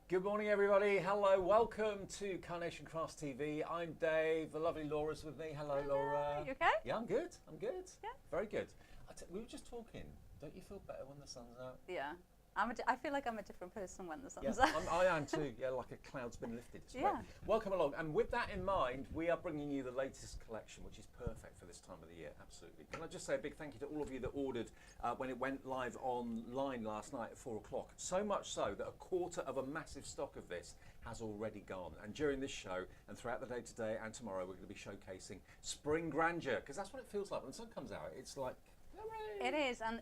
Good morning, everybody. Hello, welcome to Carnation Crafts TV. I'm Dave. The lovely Laura's with me. Hello, Laura. You okay? Yeah, I'm good. I'm good. Yeah. Very good. We were just talking. Don't you feel better when the sun's out? Yeah. I feel like I'm a different person when the sun's Yeah, out. I am too. Yeah, like a cloud's been lifted. It's great. Yeah. Welcome along. And with that in mind, we are bringing you the latest collection, which is perfect for this time of the year. Absolutely. Can I just say a big thank you to all of you that ordered when it went live online last night at 4 o'clock. So much so that a quarter of a massive stock of this has already gone. And during this show and throughout the day today and tomorrow, we're going to be showcasing Spring Grandeur, because that's what it feels like when the sun comes out. It's like, hooray! It is, and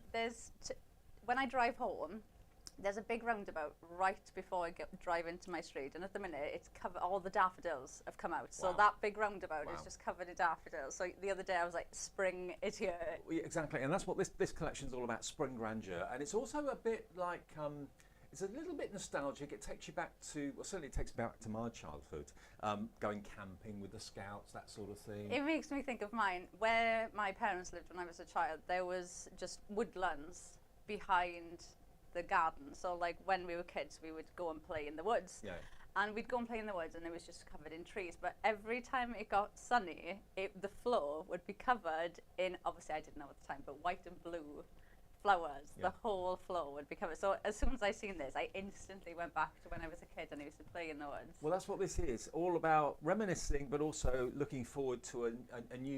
when I drive home, there's a big roundabout right before I drive into my street, and at the minute it's covered. All the daffodils have come out, so Wow. that big roundabout Wow. is just covered in daffodils. So the other day I was like, spring is here. Yeah, exactly, and that's what this collection is all about, Spring Grandeur. And it's also a bit like, it's a little bit nostalgic. It takes you back to, well, certainly it takes me back to my childhood, going camping with the scouts, that sort of thing. It makes me think of mine. Where my parents lived when I was a child, there was just woodlands behind the garden. So like when we were kids, we would go and play in the woods. Yeah. And we'd go and play in the woods, and it was just covered in trees. But every time it got sunny, the floor would be covered in, obviously I didn't know at the time, but white and blue flowers. Yeah. The whole floor would be covered. So as soon as I seen this, I instantly went back to when I was a kid and I used to play in the woods. Well, that's what this is, all about reminiscing, but also looking forward to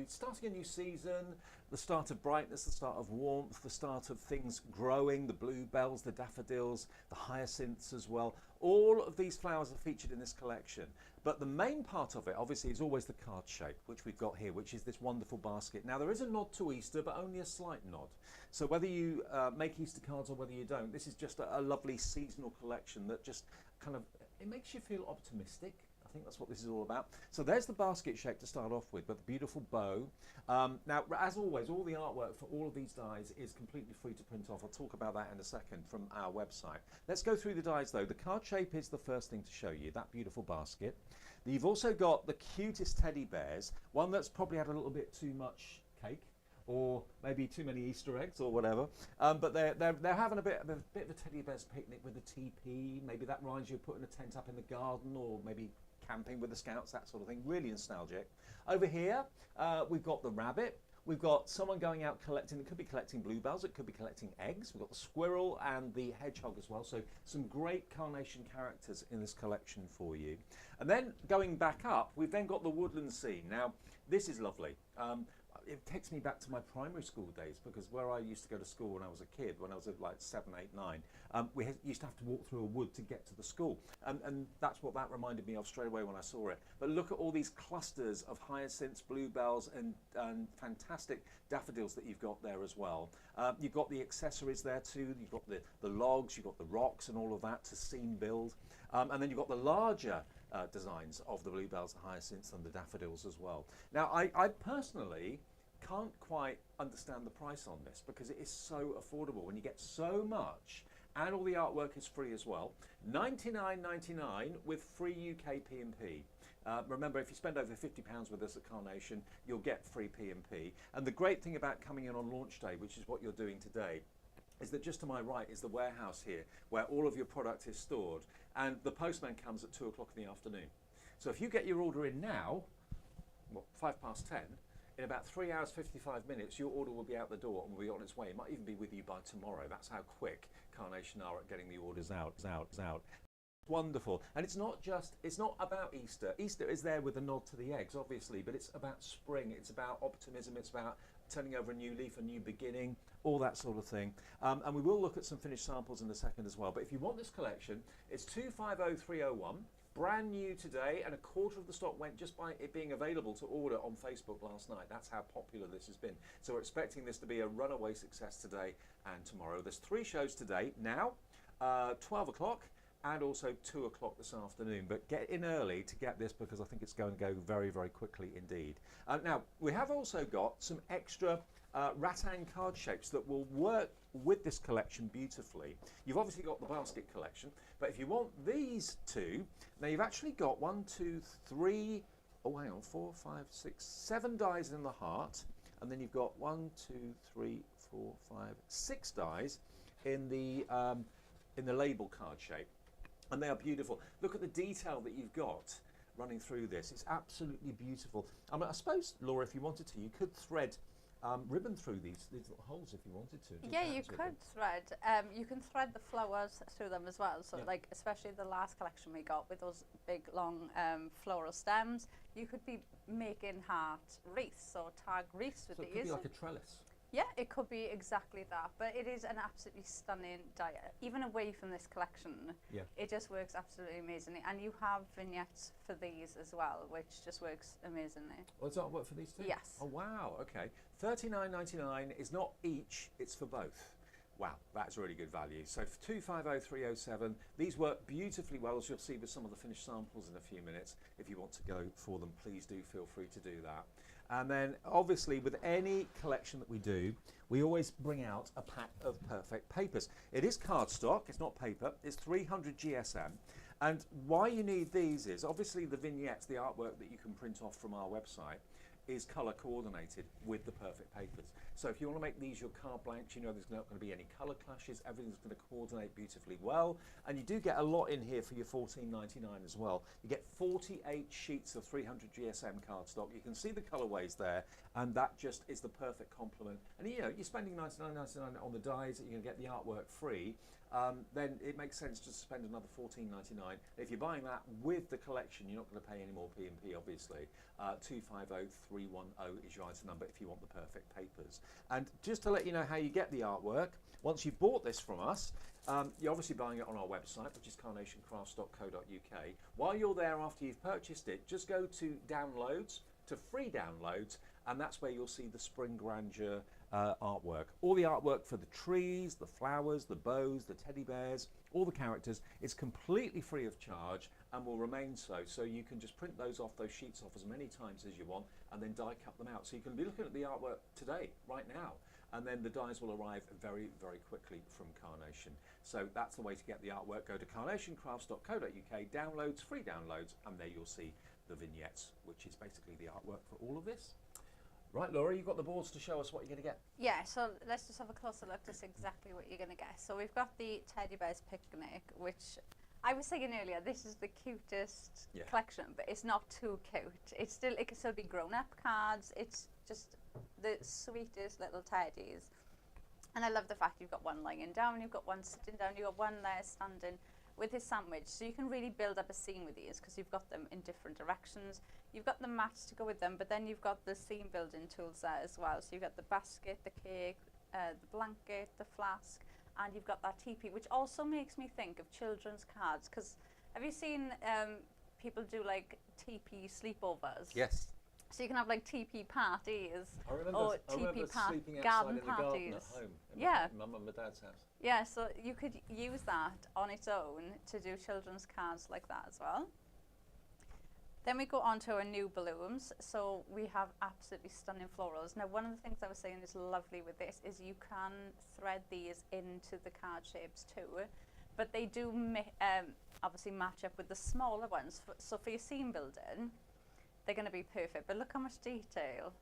starting a new season, the start of brightness, the start of warmth, the start of things growing, the bluebells, the daffodils, the hyacinths as well. All of these flowers are featured in this collection. But the main part of it, obviously, is always the card shape, which we've got here, which is this wonderful basket. Now, there is a nod to Easter, but only a slight nod. So whether you make Easter cards or whether you don't, this is just a lovely seasonal collection that just kind of, it makes you feel optimistic. I think that's what this is all about. So there's the basket shape to start off with the beautiful bow. Now, as always, all the artwork for all of these dies is completely free to print off. I'll talk about that in a second from our website. Let's go through the dies though. The card shape is the first thing to show you, that beautiful basket. You've also got the cutest teddy bears, one that's probably had a little bit too much cake, or maybe too many Easter eggs or whatever. But they're having a bit of a teddy bear's picnic with a teepee. Maybe that reminds you of putting a tent up in the garden, or maybe camping with the scouts, that sort of thing. Really nostalgic. Over here, we've got the rabbit. We've got someone going out collecting, it could be collecting bluebells, it could be collecting eggs. We've got the squirrel and the hedgehog as well. So some great carnation characters in this collection for you. And then going back up, we've then got the woodland scene. Now, this is lovely. It takes me back to my primary school days, because where I used to go to school when I was a kid, when I was like 7, 8, 9, we used to have to walk through a wood to get to the school. And that's what that reminded me of straight away when I saw it. But look at all these clusters of hyacinths, bluebells, and fantastic daffodils that you've got there as well. You've got the accessories there too. You've got the logs, you've got the rocks and all of that to seam build. And then you've got the larger designs of the bluebells, the hyacinths and the daffodils as well. Now, I personally can't quite understand the price on this, because it is so affordable when you get so much, and all the artwork is free as well. $99.99 with free UK P&P. Remember, if you spend over £50 with us at Carnation, you'll get free P&P. And the great thing about coming in on launch day, which is what you're doing today, is that just to my right is the warehouse here, where all of your product is stored, and the postman comes at 2 o'clock in the afternoon. So if you get your order in now, what, 10:05, in about 3 hours, 55 minutes, your order will be out the door and will be on its way. It might even be with you by tomorrow. That's how quick Carnation are at getting the orders out. Wonderful. And it's not about Easter. Easter is there with a nod to the eggs, obviously, but it's about spring. It's about optimism. It's about turning over a new leaf, a new beginning, all that sort of thing. And we will look at some finished samples in a second as well. But if you want this collection, it's 250301. Brand new today, and a quarter of the stock went just by it being available to order on Facebook last night. That's how popular this has been. So we're expecting this to be a runaway success today and tomorrow. There's 3 shows today, now, 12 o'clock, and also 2 o'clock this afternoon. But get in early to get this, because I think it's going to go very, very quickly indeed. Now, we have also got some extra rattan card shapes that will work with this collection beautifully. You've obviously got the basket collection, but if you want these two, now you've actually got 1, 2, 3, oh hang on, 4, 5, 6, 7 dies in the heart, and then you've got 1, 2, 3, 4, 5, 6 dies in the label card shape. And they are beautiful. Look at the detail that you've got running through this. It's absolutely beautiful. I mean, I suppose, Laura, if you wanted to, you could thread ribbon through these little holes if you wanted to. Yeah, you could thread. You can thread the flowers through them as well. So, like, especially the last collection we got with those big, long floral stems, you could be making heart wreaths or tag wreaths with these. So it could be like a trellis. Yeah, it could be exactly that, but it is an absolutely stunning die. Even away from this collection, it just works absolutely amazingly. And you have vignettes for these as well, which just works amazingly. Well, does artwork for these too? Yes. Oh, wow, okay. $39.99 is not each, it's for both. Wow, that's really good value. So for 250307, these work beautifully well, as you'll see with some of the finished samples in a few minutes. If you want to go for them, please do feel free to do that. And then obviously with any collection that we do, we always bring out a pack of perfect papers. It is cardstock, it's not paper, it's 300 GSM. And why you need these is obviously the vignettes, the artwork that you can print off from our website is colour coordinated with the perfect papers. So if you want to make these your card blanks, you know there's not going to be any colour clashes, everything's going to coordinate beautifully well. And you do get a lot in here for your $14.99 as well. You get 48 sheets of 300 GSM cardstock. You can see the colourways there, and that just is the perfect complement. And you know, you're spending $99.99 on the dies, you're going to get the artwork free. Then it makes sense to spend another $14.99. If you're buying that with the collection, you're not going to pay any more P&P, obviously. 250310 is your item number if you want the perfect papers. And just to let you know how you get the artwork, once you've bought this from us, you're obviously buying it on our website, which is carnationcrafts.co.uk. While you're there after you've purchased it, just go to downloads, to free downloads, and that's where you'll see the Spring Grandeur artwork. All the artwork for the trees, the flowers, the bows, the teddy bears, all the characters is completely free of charge and will remain so. So you can just print those sheets off as many times as you want and then die cut them out. So you can be looking at the artwork today, right now, and then the dies will arrive very, very quickly from Carnation. So that's the way to get the artwork. Go to carnationcrafts.co.uk, downloads, free downloads, and there you'll see the vignettes, which is basically the artwork for all of this. Right, Laura, you've got the boards to show us what you're going to get. Yeah, so let's just have a closer look to see exactly what you're going to get. So we've got the Teddy Bears Picnic, which I was saying earlier, this is the cutest collection, but it's not too cute. It can still be grown-up cards. It's just the sweetest little teddies. And I love the fact you've got one lying down, you've got one sitting down, you've got one there standing with his sandwich. So you can really build up a scene with these because you've got them in different directions. You've got the mats to go with them, but then you've got the scene building tools there as well. So you've got the basket, the cake, the blanket, the flask, and you've got that teepee, which also makes me think of children's cards. Because have you seen people do like teepee sleepovers? Yes. So you can have like teepee parties or teepee sleeping outside garden in the parties. garden at home in my mum and my dad's house. Yeah, so you could use that on its own to do children's cards like that as well. Then we go on to our new balloons. So we have absolutely stunning florals. Now, one of the things I was saying is lovely with this is you can thread these into the card shapes too, but they do obviously match up with the smaller ones. So for your scene building, they're going to be perfect. But look how much detail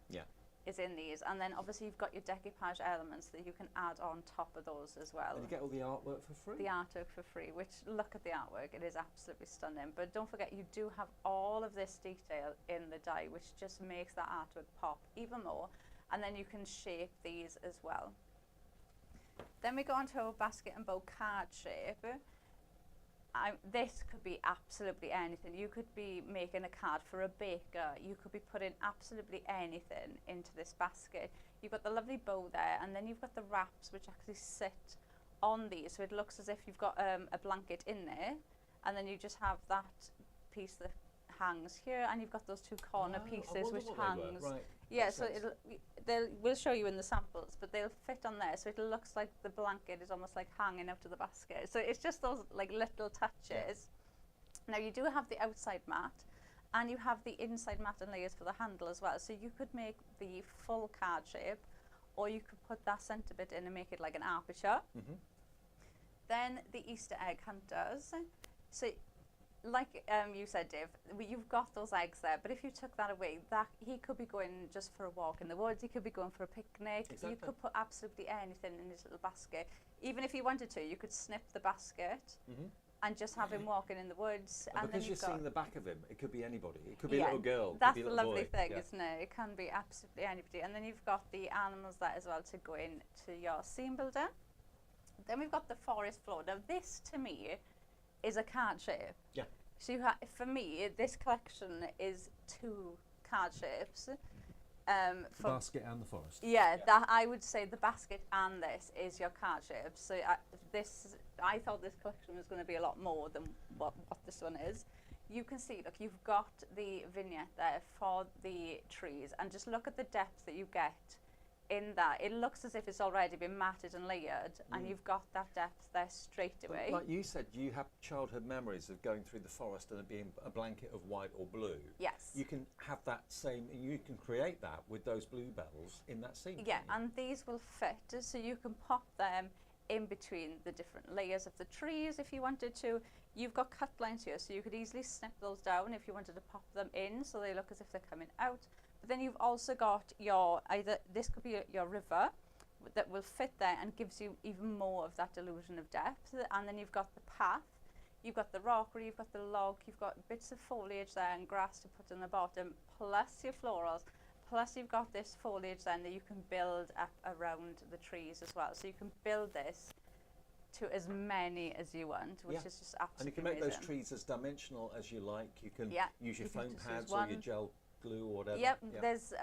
is in these. And then obviously you've got your decoupage elements that you can add on top of those as well. And you get all the artwork for free? The artwork for free, which look at the artwork, it is absolutely stunning. But don't forget, you do have all of this detail in the die, which just makes that artwork pop even more. And then you can shape these as well. Then we go on to our basket and bow card shape. This could be absolutely anything. You could be making a card for a baker. You could be putting absolutely anything into this basket. You've got the lovely bow there, and then you've got the wraps which actually sit on these. So it looks as if you've got a blanket in there, and then you just have that piece that hangs here, and you've got those two corner pieces which hangs. Right. Yeah, so we'll show you in the samples, but they'll fit on there, so it looks like the blanket is almost like hanging out of the basket. So it's just those like little touches. Yeah. Now you do have the outside mat, and you have the inside mat and layers for the handle as well. So you could make the full card shape, or you could put that centre bit in and make it like an aperture. Then the Easter egg hunters. So like you said, Dave, you've got those eggs there, but if you took that away, he could be going just for a walk in the woods, he could be going for a picnic. Exactly. You could put absolutely anything in his little basket. Even if you wanted to, you could snip the basket and just have him walking in the woods. And and then because you're seeing the back of him, it could be anybody. It could be a little girl. It That's could be a the little lovely boy. thing, Yeah. isn't it? It can be absolutely anybody. And then you've got the animals there as well to go into your scene builder. Then we've got the forest floor. Now this, to me, is a card shape. Yeah. So for me, this collection is 2 card shapes. The basket and the forest. Yeah, that I would say the basket and this is your card shape. So I thought this collection was going to be a lot more than what this one is. You can see, look, you've got the vignette there for the trees, and just look at the depth that you get in that. It looks as if it's already been matted and layered, and you've got that depth there straight away. Like you said, you have childhood memories of going through the forest and it being a blanket of white or blue. Yes. You can have that same, you can create that with those bluebells in that scene. Yeah, and these will fit, so you can pop them in between the different layers of the trees if you wanted to. You've got cut lines here, so you could easily snip those down if you wanted to pop them in so they look as if they're coming out. But then you've also got your, this could be your river that will fit there and gives you even more of that illusion of depth. And then you've got the path, you've got the rockery, you've got the log, you've got bits of foliage there and grass to put on the bottom, plus your florals, plus you've got this foliage then that you can build up around the trees as well. So you can build this to as many as you want, which is just absolutely And you can make amazing. those trees as dimensional as you like. You can use your You can foam just pads use or your one. gel glue or whatever. Yep, there's,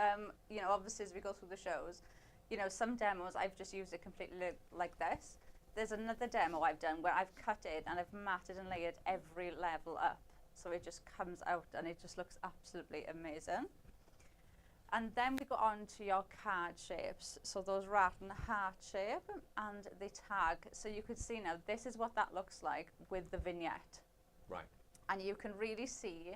you know, obviously as we go through the shows, you know, some demos I've just used it completely like this. There's another demo I've done where I've cut it and I've matted and layered every level up. So it just comes out and it just looks absolutely amazing. And then we go on to your card shapes. So those Rattan heart shape and the tag. So you could see now, this is what that looks like with the vignette. Right. And you can really see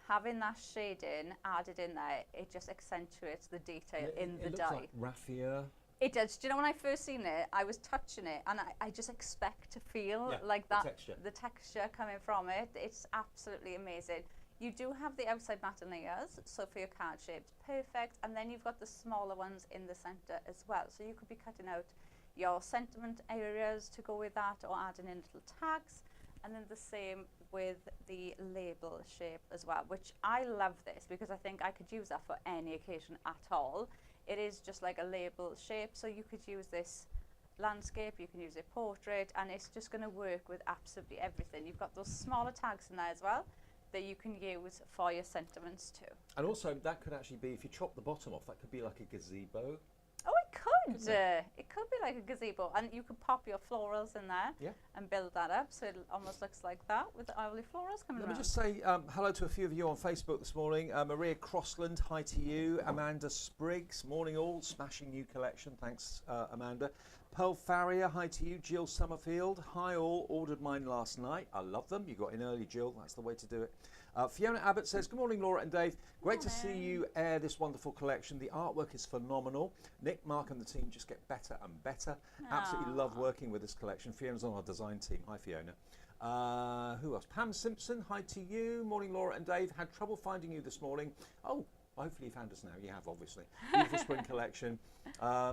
having that shading added in there, it just accentuates the detail in the looks dye. like raffia. It does. Do you know, when I first seen it, I was touching it and I just expect to feel like that, the texture coming from it. It's absolutely amazing. You do have the outside matte layers, so for your card shapes, perfect. And then you've got the smaller ones in the center as well. So you could be cutting out your sentiment areas to go with that, or adding in little tags. And then the same with the label shape as well, which I love this because I think I could use that for any occasion at all. It is just like a label shape, so you could use this landscape, you can use a portrait, and it's just going to work with absolutely everything. You've got those smaller tags in there as well that you can use for your sentiments too. And also that could actually be, if you chop the bottom off, that could be like a gazebo. Oh, it could. It could be like a gazebo, and you could pop your florals in there and build that up, so it almost looks like that with the lovely florals coming around. Let me just say hello to a few of you on Facebook this morning. Maria Crossland, hi to you. Amanda Spriggs, morning all, smashing new collection. Thanks, Amanda. Pearl Farrier, hi to you. Jill Summerfield, hi all. Ordered mine last night. I love them. You got in early, Jill. That's the way to do it. Fiona Abbott says, good morning, Laura and Dave. Great to see you air this wonderful collection. The artwork is phenomenal. Nick, Mark and the team just get better and better. Absolutely love working with this collection. Fiona's on our design team. Hi, Fiona. Who else? Pam Simpson, hi to you. Morning, Laura and Dave. Had trouble finding you this morning. Oh, hopefully you found us now. You have, obviously. Beautiful spring collection.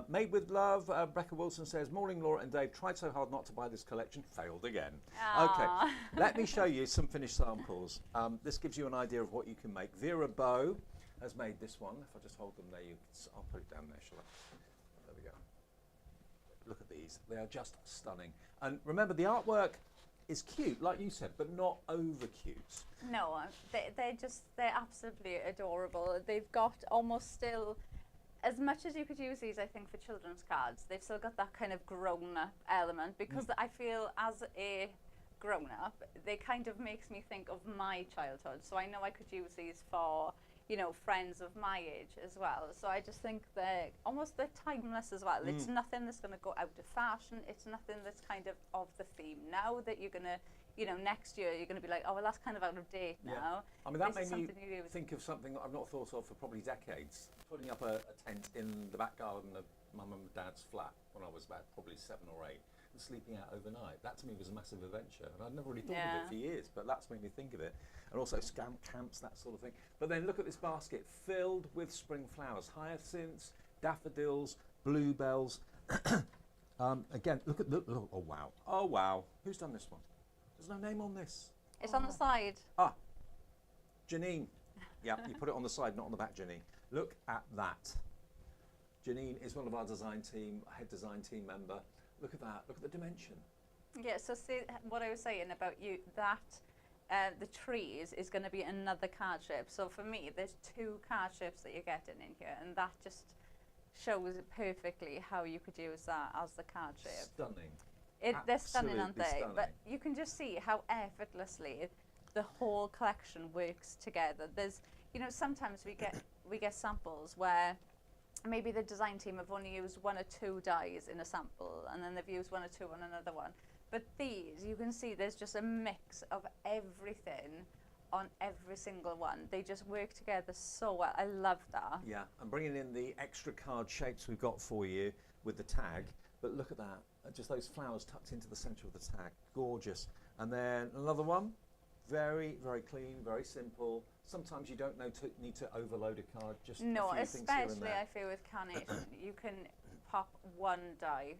Made with love. Becca Wilson says, morning, Laura and Dave. Tried so hard not to buy this collection. Failed again. Okay, let me show you some finished samples. This gives you an idea of what you can make. Vera Bow has made this one. If I just hold them there, I'll put it down there, shall I? There we go. Look at these. They are just stunning. And remember, the artwork is cute, like you said, but not over cute. No, they're absolutely adorable. They've got almost still, as much as you could use these, I think, for children's cards, they've still got that kind of grown-up element, because I feel as a grown-up, they kind of makes me think of my childhood. So I know I could use these for, you know, friends of my age as well. So I just think they're timeless as well. It's nothing that's going to go out of fashion. It's nothing that's kind of the theme now that you're going to, you know, next year you're going to be like, oh, well, that's kind of out of date now. I mean, that made me think of something that I've not thought of for probably decades. Putting up a tent in the back garden of my mum and dad's flat when I was about probably 7 or 8. Sleeping out overnight, that to me was a massive adventure, and I'd never really thought of it for years, but that's made me think of it. And also scamp camps, that sort of thing. But then look at this basket filled with spring flowers, hyacinths, daffodils, bluebells. Again, look at oh wow, who's done this one? There's no name on this. It's on the side. Ah, Janine. Yeah, you put it on the side, not on the back, Janine. Look at that. Janine is one of our design team, head design team member. Look at that. Look at the dimension. Yeah, so see what I was saying about you, that the trees is going to be another card shape. So for me, there's 2 card shapes that you're getting in here, and that just shows perfectly how you could use that as the card shape. Stunning. They're stunning, aren't Absolutely they? stunning. But you can just see how effortlessly the whole collection works together. There's, you know, sometimes we get samples where maybe the design team have only used 1 or 2 dyes in a sample, and then they've used 1 or 2 on another one. But these, you can see there's just a mix of everything on every single one. They just work together so well. I love that. Yeah, I'm bringing in the extra card shapes we've got for you with the tag. But look at that, just those flowers tucked into the centre of the tag. Gorgeous. And then another one, very, very clean, very simple. Sometimes you don't need to overload a card, just no, a few things here and especially there. I feel with carnation, you can pop 1 dye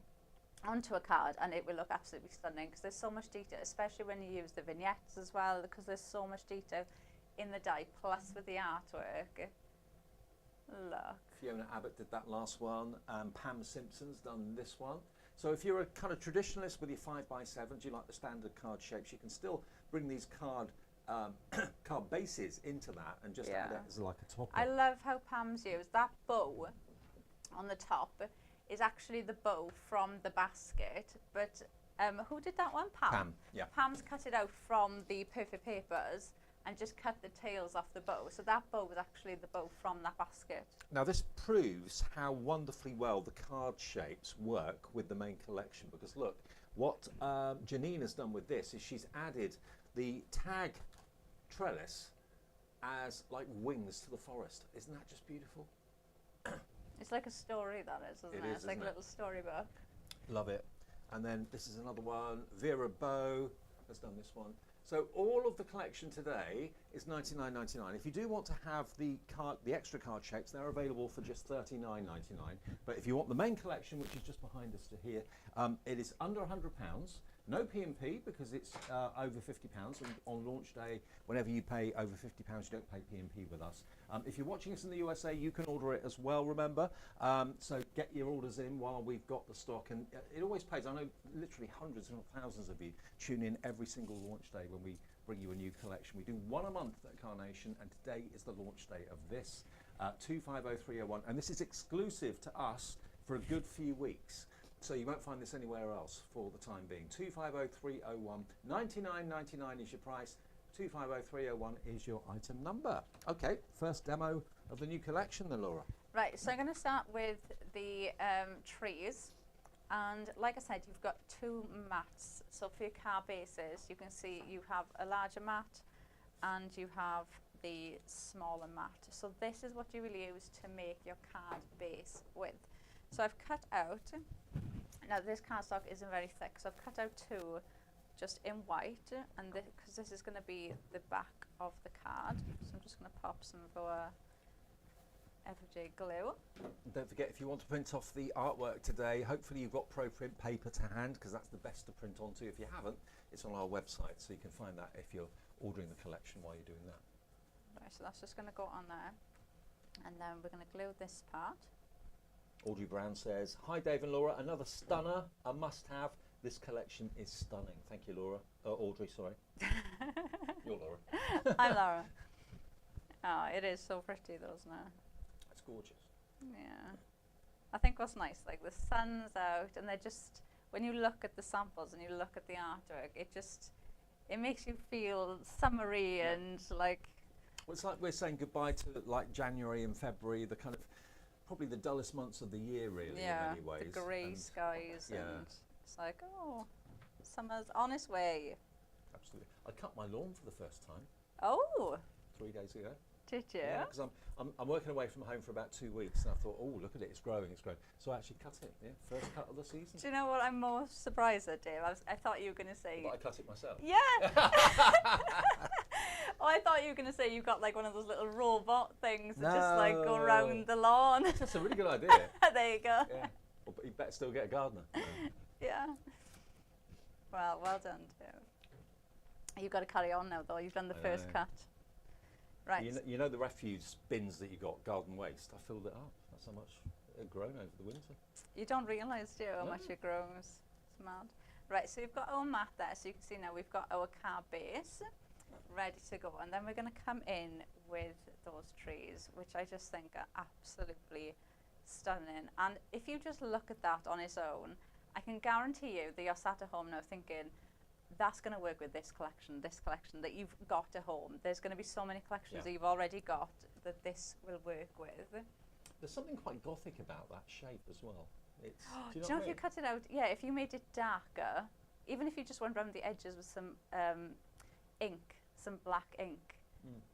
onto a card and it will look absolutely stunning because there's so much detail, especially when you use the vignettes as well, because there's so much detail in the dye, plus with the artwork. Look. Fiona Abbott did that last one. Pam Simpson's done this one. So if you're a kind of traditionalist with your 5x7s, you like the standard card shapes, you can still bring these card bases into that and just add it as like a topper. I love how Pam's used that bow on the top is actually the bow from the basket, but who did that one? Pam. Yeah. Pam's cut it out from the Perfect Papers and just cut the tails off the bow. So that bow was actually the bow from that basket. Now this proves how wonderfully well the card shapes work with the main collection, because look, what Janine has done with this is she's added the tag trellis as like wings to the forest. Isn't that just beautiful? It's like a story, that is, isn't it? It's like a little storybook. Love it. And then this is another one. Vera Bow has done this one. So all of the collection today is $99.99. If you do want to have the extra card shapes, they're available for just $39.99. But if you want the main collection, which is just behind us to here, it is under £100. No P&P because it's over £50. And on launch day, whenever you pay over £50, you don't pay P&P with us. If you're watching us in the USA, you can order it as well, remember. So get your orders in while we've got the stock. And it always pays. I know literally hundreds, if not thousands of you tune in every single launch day when we bring you a new collection. We do 1 a month at Carnation, and today is the launch day of this 250301. And this is exclusive to us for a good few weeks. So you won't find this anywhere else for the time being. 250301, $99.99 is your price. 250301 is your item number. Okay, first demo of the new collection then, Laura. Right, so I'm going to start with the trees. And like I said, you've got 2 mats. So for your card bases, you can see you have a larger mat and you have the smaller mat. So this is what you will use to make your card base with. So I've cut out, now this cardstock isn't very thick, so I've cut out 2 just in white, and because this is going to be the back of the card, so I'm just going to pop some of our everyday glue. Don't forget, if you want to print off the artwork today, hopefully you've got Pro Print paper to hand, because that's the best to print onto. If you haven't, it's on our website, so you can find that if you're ordering the collection while you're doing that. Right, so that's just going to go on there, and then we're going to glue this part. Audrey Brown says, hi Dave and Laura, another stunner, a must-have. This collection is stunning. Thank you, Laura. Audrey, sorry. You're Laura. I'm Laura. Oh, it is so pretty though, isn't it? It's gorgeous. Yeah. I think what's nice, like the sun's out and they're just, when you look at the samples and you look at the artwork, it makes you feel summery and like... Well, it's like we're saying goodbye to like January and February, the kind of, probably the dullest months of the year really in many ways. The grey skies yeah. and it's like, oh, summer's on its way. Absolutely. I cut my lawn for the first time. Oh! 3 days ago. Did you? Yeah, because I'm working away from home for about 2 weeks, and I thought, oh, look at it, it's growing. So I actually cut it, yeah, first cut of the season. Do you know what I'm most surprised at, Dave? I thought you were going to say... But I cut it myself. Yeah! Oh, I thought you were going to say you got like one of those little robot things that just like go around the lawn. That's a really good idea. There you go. Yeah. Well, but you better still get a gardener. Yeah. Well done, Dave. You've got to carry on now, though. You've done the I first know. cut. Right. You know the refuse bins that you got, garden waste. I filled it up. That's how much it had grown over the winter. You don't realise, do you, how No. much it grows? It's mad. Right, so we've got our mat there, so you can see now we've got our car base ready to go, and then we're going to come in with those trees, which I just think are absolutely stunning. And if you just look at that on its own, I can guarantee you that you're sat at home now thinking, that's going to work with this collection that you've got at home. There's going to be so many collections that you've already got that this will work with. There's something quite gothic about that shape as well. It's, Do you know if you cut it out, yeah, if you made it darker, even if you just went around the edges with some ink, some black ink,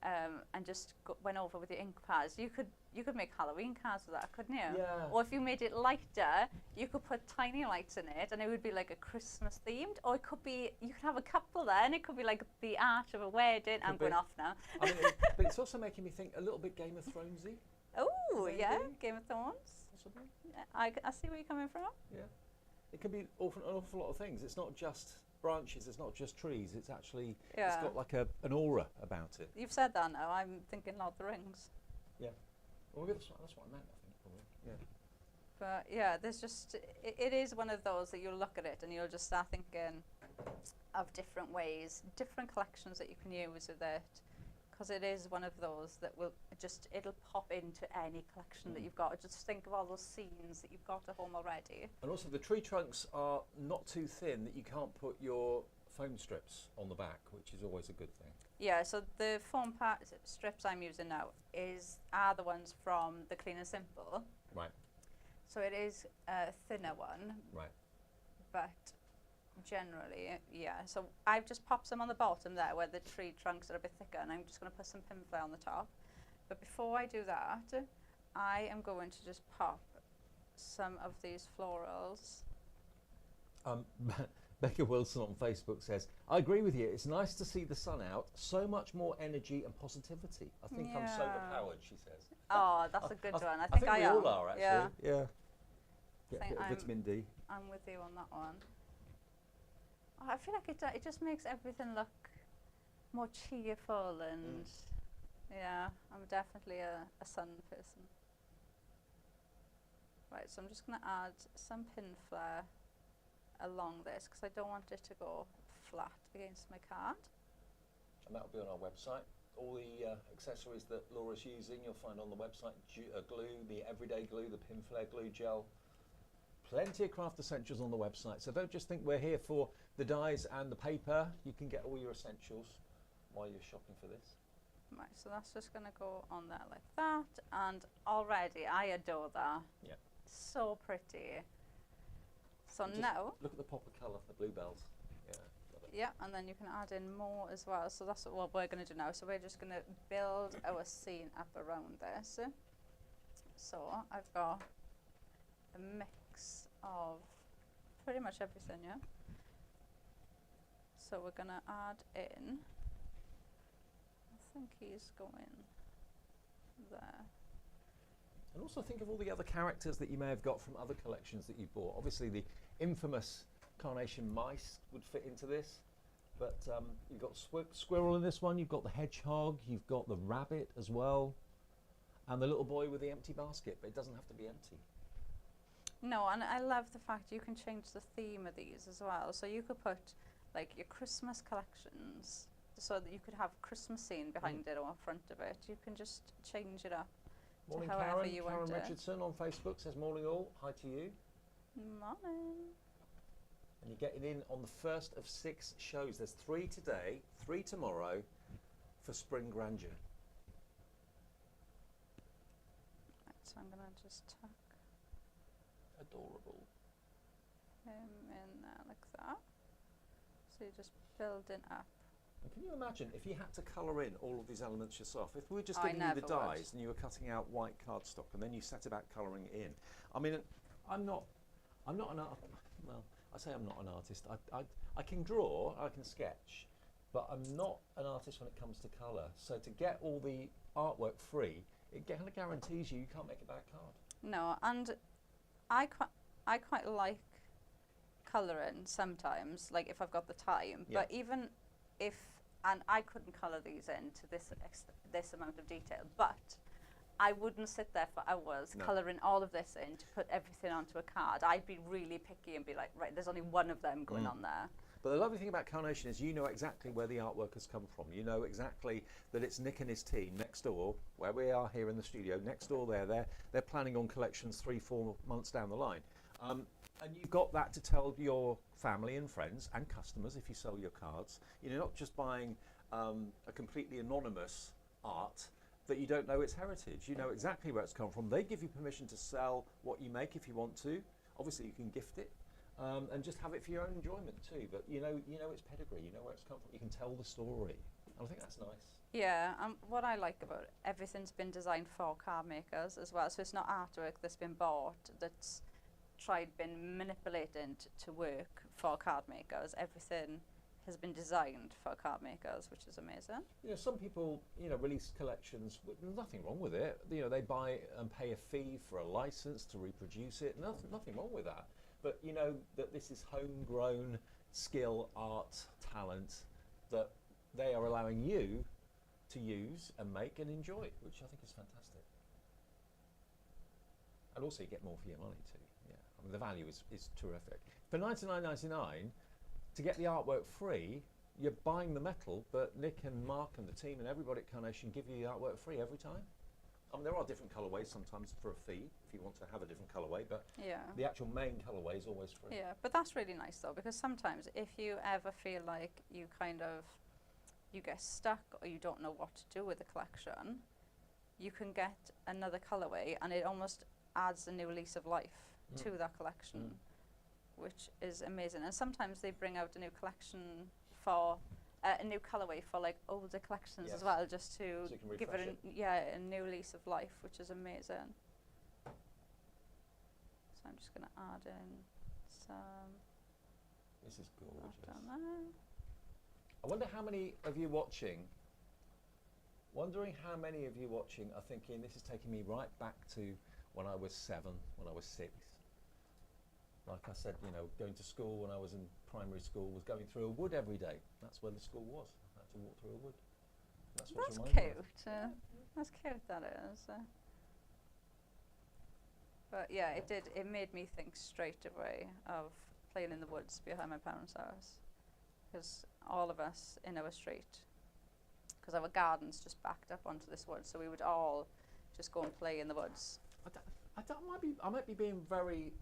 and just went over with your ink pads, you could make Halloween cards with that, couldn't you? Yeah. Or if you made it lighter, you could put tiny lights in it, and it would be like a Christmas themed. Or it could be, you could have a couple there, and it could be like the art of a wedding. I'm going off now. I mean, but it's also making me think a little bit Game of Thronesy. Oh, yeah, Maybe. Game of Thrones. Possibly. Yeah, I see where you're coming from. Yeah. It can be an awful lot of things. It's not just branches, it's not just trees, it's actually, it's got like an aura about it. You've said that now, I'm thinking Lord of the Rings. Yeah. Well, that's what I meant, I think, probably. Yeah. But yeah, there's just, it is one of those that you'll look at it and you'll just start thinking of different ways, different collections that you can use with it. Because it is one of those that will just, it'll pop into any collection that you've got. Just think of all those scenes that you've got at home already. And also the tree trunks are not too thin that you can't put your foam strips on the back, which is always a good thing. Yeah, so the foam strips I'm using now are the ones from the Clean and Simple. Right. So it is a thinner one. Right. But generally, yeah. So I've just popped some on the bottom there where the tree trunks are a bit thicker, and I'm just going to put some pinflair on the top. But before I do that, I am going to just pop some of these florals. Becca Wilson on Facebook says, I agree with you, it's nice to see the sun out, so much more energy and positivity. I think I'm solar powered, she says. Oh, that's a good one. I think I we am. all are, actually. Yeah. Get a bit of vitamin D. I'm with you on that one. Oh, I feel like it just makes everything look more cheerful, and yeah, I'm definitely a sun person. Right, so I'm just going to add some pinflair along this because I don't want it to go flat against my card. And that'll be on our website. All the accessories that Laura's using you'll find on the website. Glue, the everyday glue, the pinflair glue gel. Plenty of craft essentials on the website. So don't just think we're here for the dyes and the paper. You can get all your essentials while you're shopping for this. Right, so that's just going to go on there like that. And already I adore that. Yeah. So pretty. So And just now, look at the pop of colour, the bluebells. Yeah, love it. yeah, and then you can add in more as well. So that's what we're going to do now. So we're just going to build our scene up around this. So I've got a mix of pretty much everything, yeah? So we're going to add in, I think he's going there. And also think of all the other characters that you may have got from other collections that you've bought. Obviously the infamous carnation mice would fit into this, but you've got squirrel in this one, you've got the hedgehog, you've got the rabbit as well, and the little boy with the empty basket, but it doesn't have to be empty. No, and I love the fact you can change the theme of these as well. So you could put like your Christmas collections, so that you could have Christmas scene behind it or in front of it. You can just change it up. Morning, however Karen. you Karen want it. Richardson on Facebook says, morning all, hi to you. Morning. And you're getting in on the first of 6 shows. There's 3 today, 3 tomorrow for Spring Grandeur. Right, so I'm going to just tuck Adorable. him in there like that. So you're just building up. And can you imagine if you had to colour in all of these elements yourself? If we were just I giving you the never would. dyes and you were cutting out white cardstock and then you set about colouring it in. I mean, I'm not an well, I say I'm not an artist. I can draw, I can sketch, but I'm not an artist when it comes to colour. So to get all the artwork free, it kind of guarantees you can't make a bad card. No, and I quite like colouring sometimes, like if I've got the time. Yeah. But even if and I couldn't colour these in to this amount of detail, but I wouldn't sit there for hours colouring all of this in to put everything onto a card. I'd be really picky and be like, right, there's only one of them going on there. But the lovely thing about Carnation is you know exactly where the artwork has come from. You know exactly that it's Nick and his team next door, where we are here in the studio, next door there. They're planning on collections 3-4 months down the line. And you've got that to tell your family and friends and customers if you sell your cards. You're not just buying a completely anonymous art that you don't know its heritage. You know exactly where it's come from. They give you permission to sell what you make if you want to. Obviously you can gift it. And just have it for your own enjoyment too. But you know its pedigree, you know where it's come from. You can tell the story. And I think that's nice. Yeah, what I like about it, everything's been designed for card makers as well. So it's not artwork that's been bought, that's been manipulated to work for card makers. Everything has been designed for card makers, which is amazing. You know, some people, release collections. There's nothing wrong with it. They buy and pay a fee for a license to reproduce it. Nothing wrong with that. But you know that this is homegrown skill, art, talent that they are allowing you to use and make and enjoy, which I think is fantastic. And also you get more for your money too. Yeah, I mean the value is terrific. For $99.99, to get the artwork free, you're buying the metal, but Nick and Mark and the team and everybody at Carnation give you the artwork free every time. I mean, there are different colourways sometimes for a fee if you want to have a different colourway, but the actual main colourway is always free. Yeah, but that's really nice though, because sometimes if you ever feel like you get stuck or you don't know what to do with the collection, you can get another colourway and it almost adds a new lease of life to that collection, which is amazing. And sometimes they bring out a new collection for a new colourway for like older collections as well, just to so give it a new lease of life, which is amazing. So I'm just going to add in some. This is gorgeous. Down there. I wonder how many of you watching. Wondering how many of you watching are thinking this is taking me right back to when I was 7, when I was 6. Like I said, going to school when I was in primary school was going through a wood every day. That's where the school was. I had to walk through a wood. That's cute. That's cute, that is. But yeah, it made me think straight away of playing in the woods behind my parents' house. Because all of us in our street, because our garden's just backed up onto this wood, so we would all just go and play in the woods. I might be being very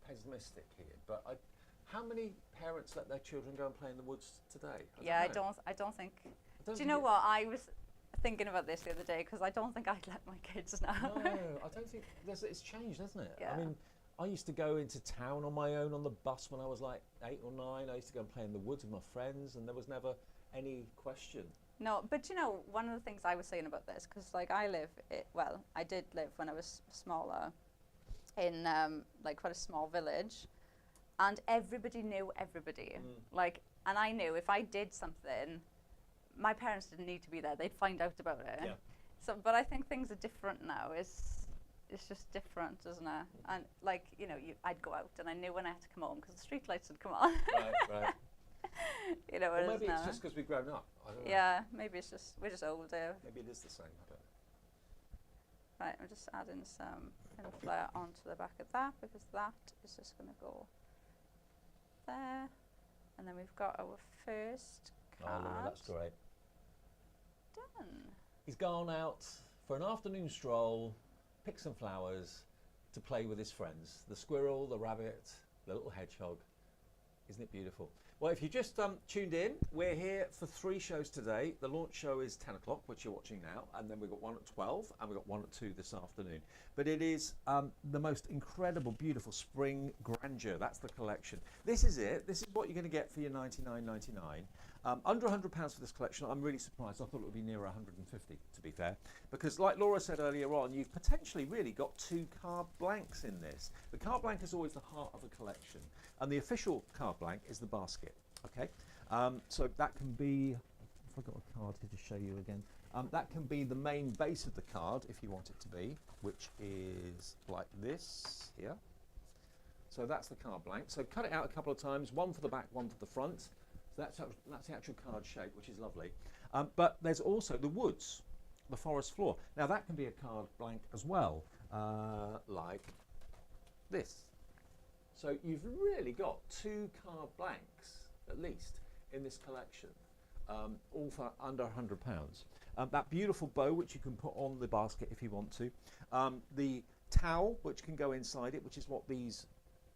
pessimistic here, but how many parents let their children go and play in the woods today? I don't think. Do you know what? I was thinking about this the other day because I don't think I'd let my kids now. No, I don't think it's changed, hasn't it? Yeah. I mean, I used to go into town on my own on the bus when I was like 8 or 9. I used to go and play in the woods with my friends, and there was never any question. No, but one of the things I was saying about this, because like I did live when I was smaller in like quite a small village, and everybody knew everybody. And I knew if I did something, my parents didn't need to be there; they'd find out about it. Yeah. So, but I think things are different now. It's just different, isn't it? And like I'd go out, and I knew when I had to come home because the street lights would come on. Right. Well, maybe it's just because we've grown up. I don't know. Yeah, maybe we're just older. Maybe it is the same. I don't know. Right, I'm just adding some thin flare onto the back of that because that is just going to go there. And then we've got our first card. Oh, Laura, that's great. Done. He's gone out for an afternoon stroll, pick some flowers to play with his friends. The squirrel, the rabbit, the little hedgehog. Isn't it beautiful? Well, if you just tuned in, we're here for 3 shows today. The launch show is 10 o'clock, which you're watching now, and then we've got one at 12, and we've got one at 2 this afternoon. But it is the most incredible, beautiful Spring Grandeur. That's the collection. This is it. This is what you're going to get for your $99.99. Under £100 for this collection. I'm really surprised. I thought it would be nearer 150, to be fair, because like Laura said earlier on, you've potentially really got 2 card blanks in this. The card blank is always the heart of a collection, and the official card blank is the basket. Okay, so that can be, if I've got a card here to show you again, that can be the main base of the card if you want it to be, which is like this here. So that's the card blank. So cut it out a couple of times, one for the back, one for the front. So that's the actual card shape, which is lovely. But there's also the woods, the forest floor. Now that can be a card blank as well, like this. So you've really got 2 card blanks at least in this collection, all for under £100. That beautiful bow, which you can put on the basket if you want to. The towel, which can go inside it, which is what these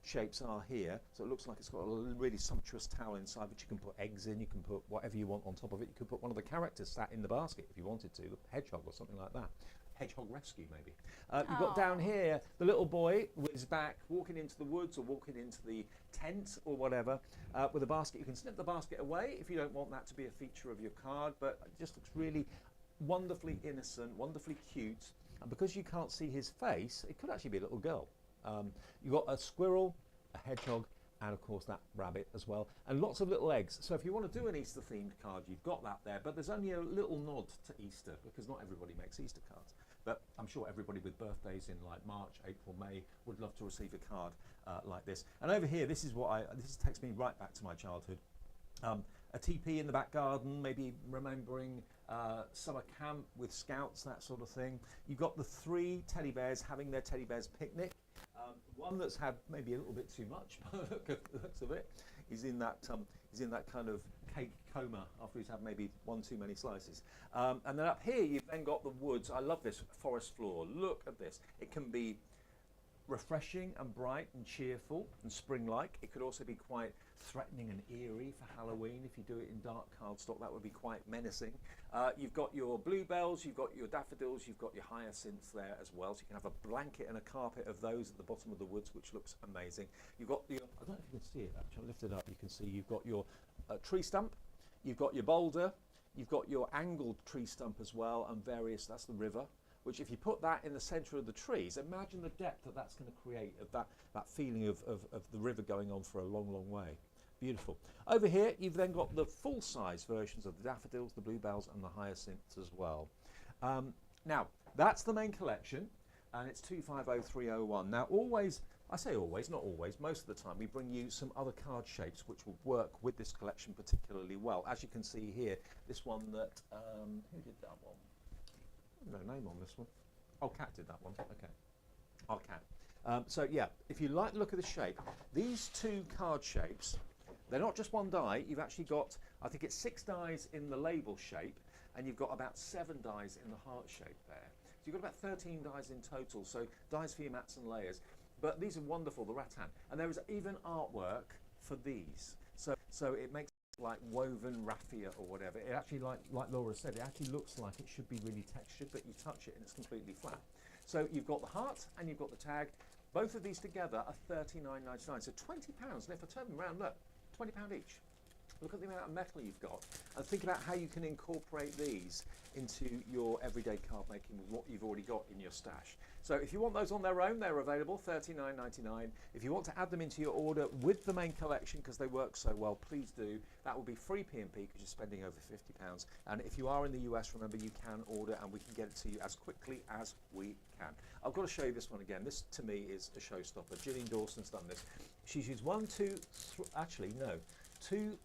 shapes are here. So it looks like it's got a really sumptuous towel inside, which you can put eggs in, you can put whatever you want on top of it. You could put one of the characters sat in the basket if you wanted to, the hedgehog or something like that. Hedgehog rescue maybe. You've got down here the little boy with his back walking into the woods or walking into the tent or whatever with a basket. You can snip the basket away if you don't want that to be a feature of your card, but it just looks really wonderfully innocent, wonderfully cute. And because you can't see his face, it could actually be a little girl. You've got a squirrel, a hedgehog, and of course that rabbit as well, and lots of little eggs. So if you want to do an Easter themed card, you've got that there, but there's only a little nod to Easter because not everybody makes Easter cards. But I'm sure everybody with birthdays in like March, April, May would love to receive a card like this. And over here, this takes me right back to my childhood. A teepee in the back garden, maybe remembering summer camp with scouts, that sort of thing. You've got the 3 teddy bears having their teddy bears picnic. One that's had maybe a little bit too much, by the looks of it. He's in that kind of cake coma after he's had maybe 1 too many slices. And then up here, you've then got the woods. I love this forest floor. Look at this. It can be refreshing and bright and cheerful and spring-like. It could also be quite threatening and eerie for Halloween. If you do it in dark cardstock, that would be quite menacing. You've got your bluebells, you've got your daffodils, you've got your hyacinths there as well. So you can have a blanket and a carpet of those at the bottom of the woods, which looks amazing. You've got your, I don't know if you can see it actually, I'll lift it up, you can see you've got your tree stump, you've got your boulder, you've got your angled tree stump as well, and various, that's the river, which if you put that in the centre of the trees, imagine the depth that that's going to create of that feeling of the river going on for a long, long way. Beautiful. Over here, you've then got the full-size versions of the daffodils, the bluebells, and the hyacinths as well. Now, that's the main collection, and it's 250301. Now, always, I say always, not always, most of the time, we bring you some other card shapes which will work with this collection particularly well. As you can see here, this one that, who did that one? No name on this one. Oh, Cat did that one. Okay. Oh, Cat. So yeah, if you like the look of the shape, these 2 card shapes, they're not just 1 die. You've actually got, I think it's 6 dies in the label shape, and you've got about 7 dies in the heart shape there. So you've got about 13 dies in total. So dies for your mats and layers. But these are wonderful, the rattan. And there is even artwork for these. So it makes like woven raffia or whatever. It actually, like Laura said, it actually looks like it should be really textured, but you touch it and it's completely flat. So you've got the heart and you've got the tag. Both of these together are £39.99, so £20. And if I turn them around, look, £20 each. Look at the amount of metal you've got, and think about how you can incorporate these into your everyday card making with what you've already got in your stash. So if you want those on their own, they're available, $39.99. If you want to add them into your order with the main collection because they work so well, please do. That will be free P&P because you're spending over £50. And if you are in the US, remember you can order and we can get it to you as quickly as we can. I've got to show you this one again. This to me is a showstopper. Gillian Dawson's done this. She's used 1, 2, 3, actually no, 2.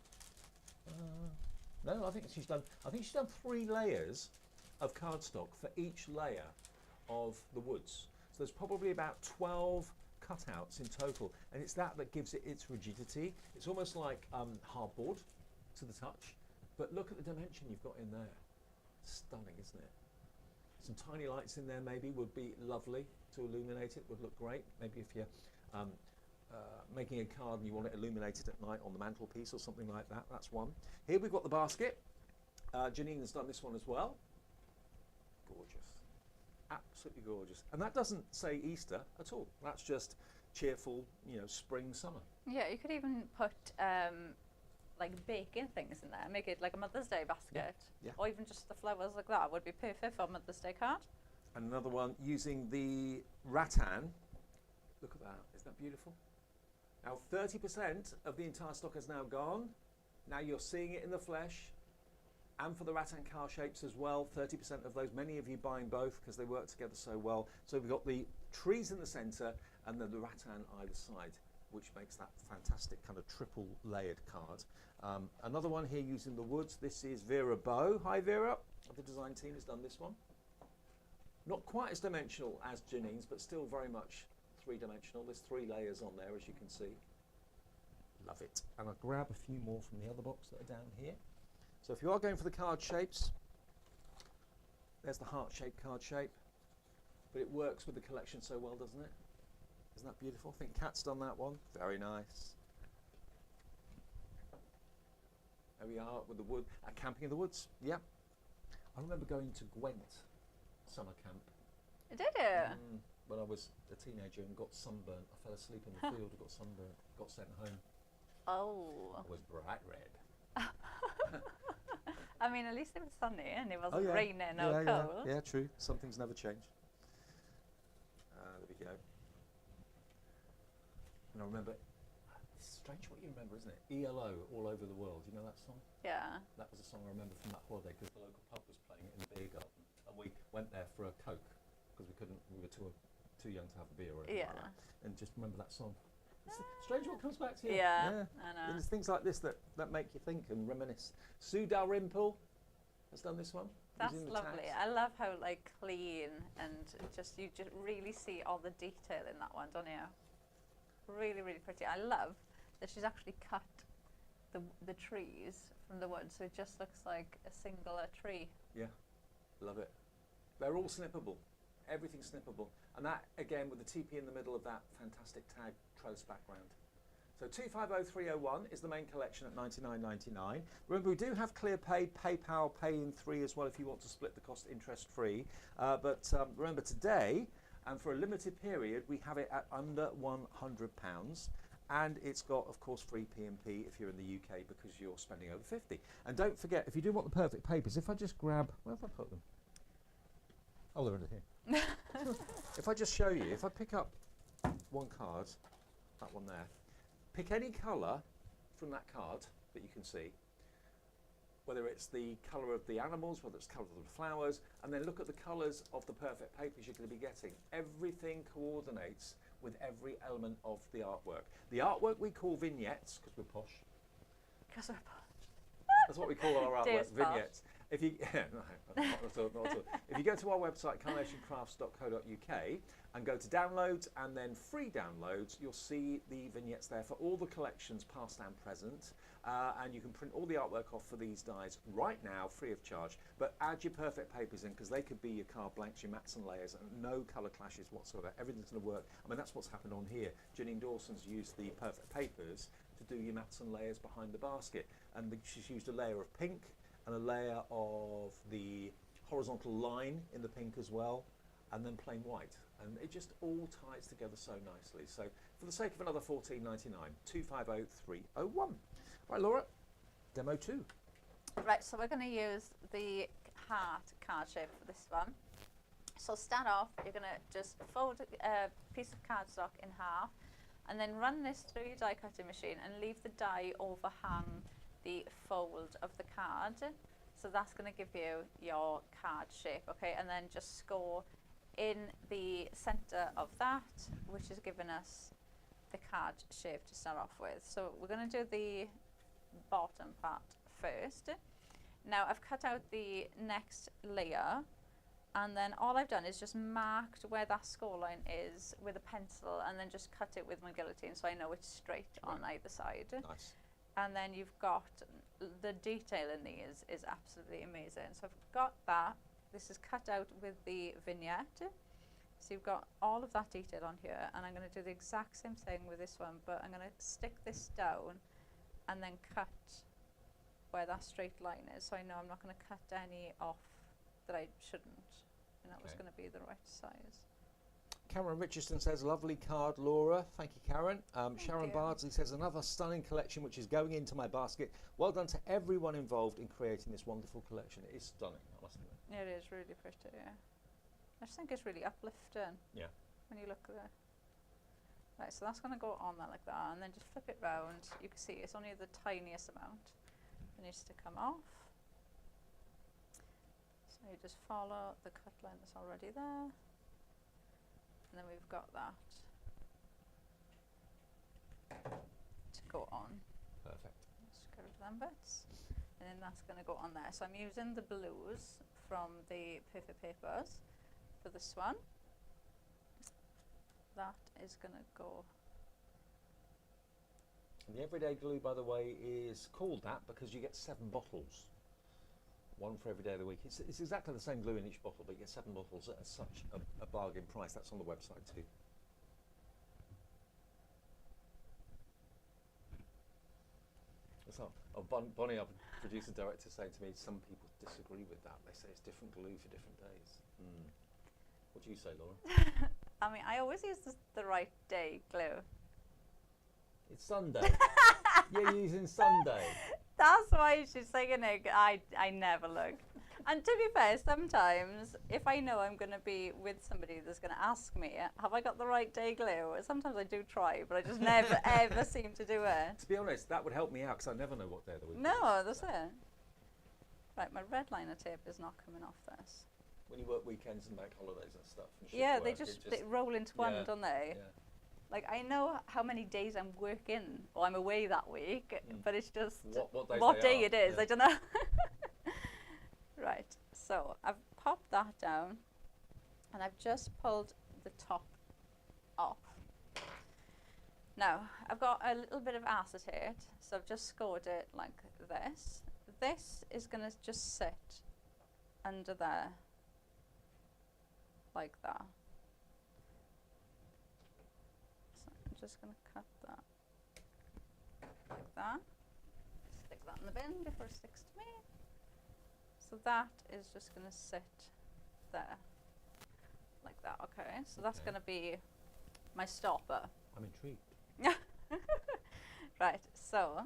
No, I think she's done 3 layers of cardstock for each layer of the woods. So there's probably about 12 cutouts in total, and it's that gives it its rigidity. It's almost like hardboard to the touch, but look at the dimension you've got in there. Stunning, isn't it? Some tiny lights in there maybe would be lovely to illuminate it, would look great. Maybe if you're making a card and you want it illuminated at night on the mantelpiece or something like that, that's one. Here we've got the basket. Janine has done this one as well. Gorgeous. Absolutely gorgeous. And that doesn't say Easter at all. That's just cheerful, you know, spring, summer. Yeah, you could even put like baking things in there, make it like a Mother's Day basket. Yeah. Or even just the flowers like that would be perfect for Mother's Day card. And another one using the rattan. Look at that, isn't that beautiful? Now 30% of the entire stock is now gone. Now you're seeing it in the flesh. And for the rattan car shapes as well, 30% of those, many of you buying both because they work together so well. So we've got the trees in the centre and then the rattan either side. which makes that fantastic kind of triple layered card. Another one here using the woods. This is Vera Bow. Hi Vera, the design team has done this one. Not quite as dimensional as Janine's, but still very much three-dimensional. There's 3 layers on there, as you can see. Love it. And I'll grab a few more from the other box that are down here. So if you are going for the card shapes, there's the heart-shaped card shape, but it works with the collection so well, doesn't it? Isn't that beautiful? I think Kat's done that one. Very nice. There we are with the wood, camping in the woods. Yeah. I remember going to Gwent summer camp. Did you? When I was a teenager and got sunburnt. I fell asleep in the field and got sunburnt. Got sent home. Oh. I was bright red. I mean, at least it was sunny and it wasn't raining or cold. Yeah, true. Some things never change. There we go. And I remember, it's strange what you remember, isn't it? ELO, All Over the World. You know that song? Yeah. That was a song I remember from that holiday because the local pub was playing it in the beer garden. And we went there for a Coke because we were too young to have a beer or anything like that. And just remember that song. It's strange what comes back to you. Yeah, I know. There's things like this that make you think and reminisce. Sue Dalrymple has done this one. That's lovely. I love how like clean and you just really see all the detail in that one, don't you? Really, really pretty. I love that she's actually cut the trees from the wood, so it just looks like a singular tree. Yeah, love it. They're all snippable. Everything's snippable. And that, again, with the TP in the middle of that fantastic tag trellis background. So 250301 is the main collection at $99.99. Remember, we do have ClearPay, PayPal, Pay in 3 as well if you want to split the cost interest free. But remember, today, and for a limited period, we have it at under £100. And it's got, of course, free P&P if you're in the UK because you're spending over 50. And don't forget, if you do want the perfect papers, if I just grab, where have I put them? Oh, they're under here. If I just show you, if I pick up one card, that one there, pick any colour from that card that you can see, whether it's the colour of the animals, whether it's the colour of the flowers, and then look at the colours of the perfect papers you're going to be getting. Everything coordinates with every element of the artwork. The artwork we call vignettes, because we're posh. Because we're posh. That's what we call our artwork, vignettes. If you, not at all, not at all. If you go to our website, carnationcrafts.co.uk, and go to downloads and then free downloads, you'll see the vignettes there for all the collections, past and present. And you can print all the artwork off for these dies right now, free of charge. But add your perfect papers in, because they could be your card blanks, your mats and layers, and no colour clashes whatsoever. Everything's going to work. I mean, that's what's happened on here. Janine Dawson's used the perfect papers to do your mats and layers behind the basket. And she's used a layer of pink and a layer of the horizontal line in the pink as well, and then plain white. And it just all ties together so nicely. So for the sake of another $14.99, 250301. Right, Laura, demo 2. Right, so we're going to use the heart card shape for this one. So start off, you're going to just fold a piece of cardstock in half, and then run this through your die cutting machine and leave the die overhang the fold of the card. So that's going to give you your card shape, okay? And then just score in the center of that, which is giving us the card shape to start off with. So we're going to do the bottom part first. Now I've cut out the next layer, and then all I've done is just marked where that score line is with a pencil, and then just cut it with my guillotine so I know it's straight on either side. Nice. And then you've got the detail in these is absolutely amazing. So I've got that. This is cut out with the vignette. So you've got all of that detail on here, and I'm going to do the exact same thing with this one, but I'm going to stick this down and then cut where that straight line is. So I know I'm not going to cut any off that I shouldn't, and that was going to be the right size. Cameron Richardson says, lovely card, Laura. Thank you, Karen. Sharon Bardsley says, another stunning collection which is going into my basket. Well done to everyone involved in creating this wonderful collection. It is stunning, I must admit. It is really pretty, yeah. I just think it's really uplifting. Yeah. When you look at it. Right, so that's going to go on there like that, and then just flip it round. You can see it's only the tiniest amount that needs to come off. So you just follow the cut line that's already there. And then we've got that. to go on. Perfect. Just get rid of them bits. And then that's going to go on there. So I'm using the blues from the Perfect Papers for this one. That is going to go. And the everyday glue, by the way, is called that because you get 7 bottles. One for every day of the week. It's exactly the same glue in each bottle, but you get 7 bottles at such a bargain price. That's on the website too. So, Bonnie, our producer director, saying to me, some people disagree with that. They say it's different glue for different days. What do you say, Laura? I mean, I always use the right day glue. It's Sunday. You're using Sunday. That's why she's saying it. I never look. And to be fair, sometimes if I know I'm going to be with somebody that's going to ask me, have I got the right day glue? Sometimes I do try, but I just never ever seem to do it. To be honest, that would help me out because I never know what day of the week it is. No, that's it. Right, my red liner tape is not coming off this. When you work weekends and bank holidays and stuff. And shift Yeah, work, they roll into one, yeah, don't they? Yeah. Like, I know how many days I'm working or I'm away that week, but it's just what day it is. Yeah. I don't know. Right, so I've popped that down and I've just pulled the top off. Now, I've got a little bit of acetate, so I've just scored it like this. This is going to just sit under there, like that. So I'm just going to cut that, like that. Stick that in the bin before it sticks to me. So that is just going to sit there, like that, okay? So that's going to be my stopper. I'm intrigued. Right, so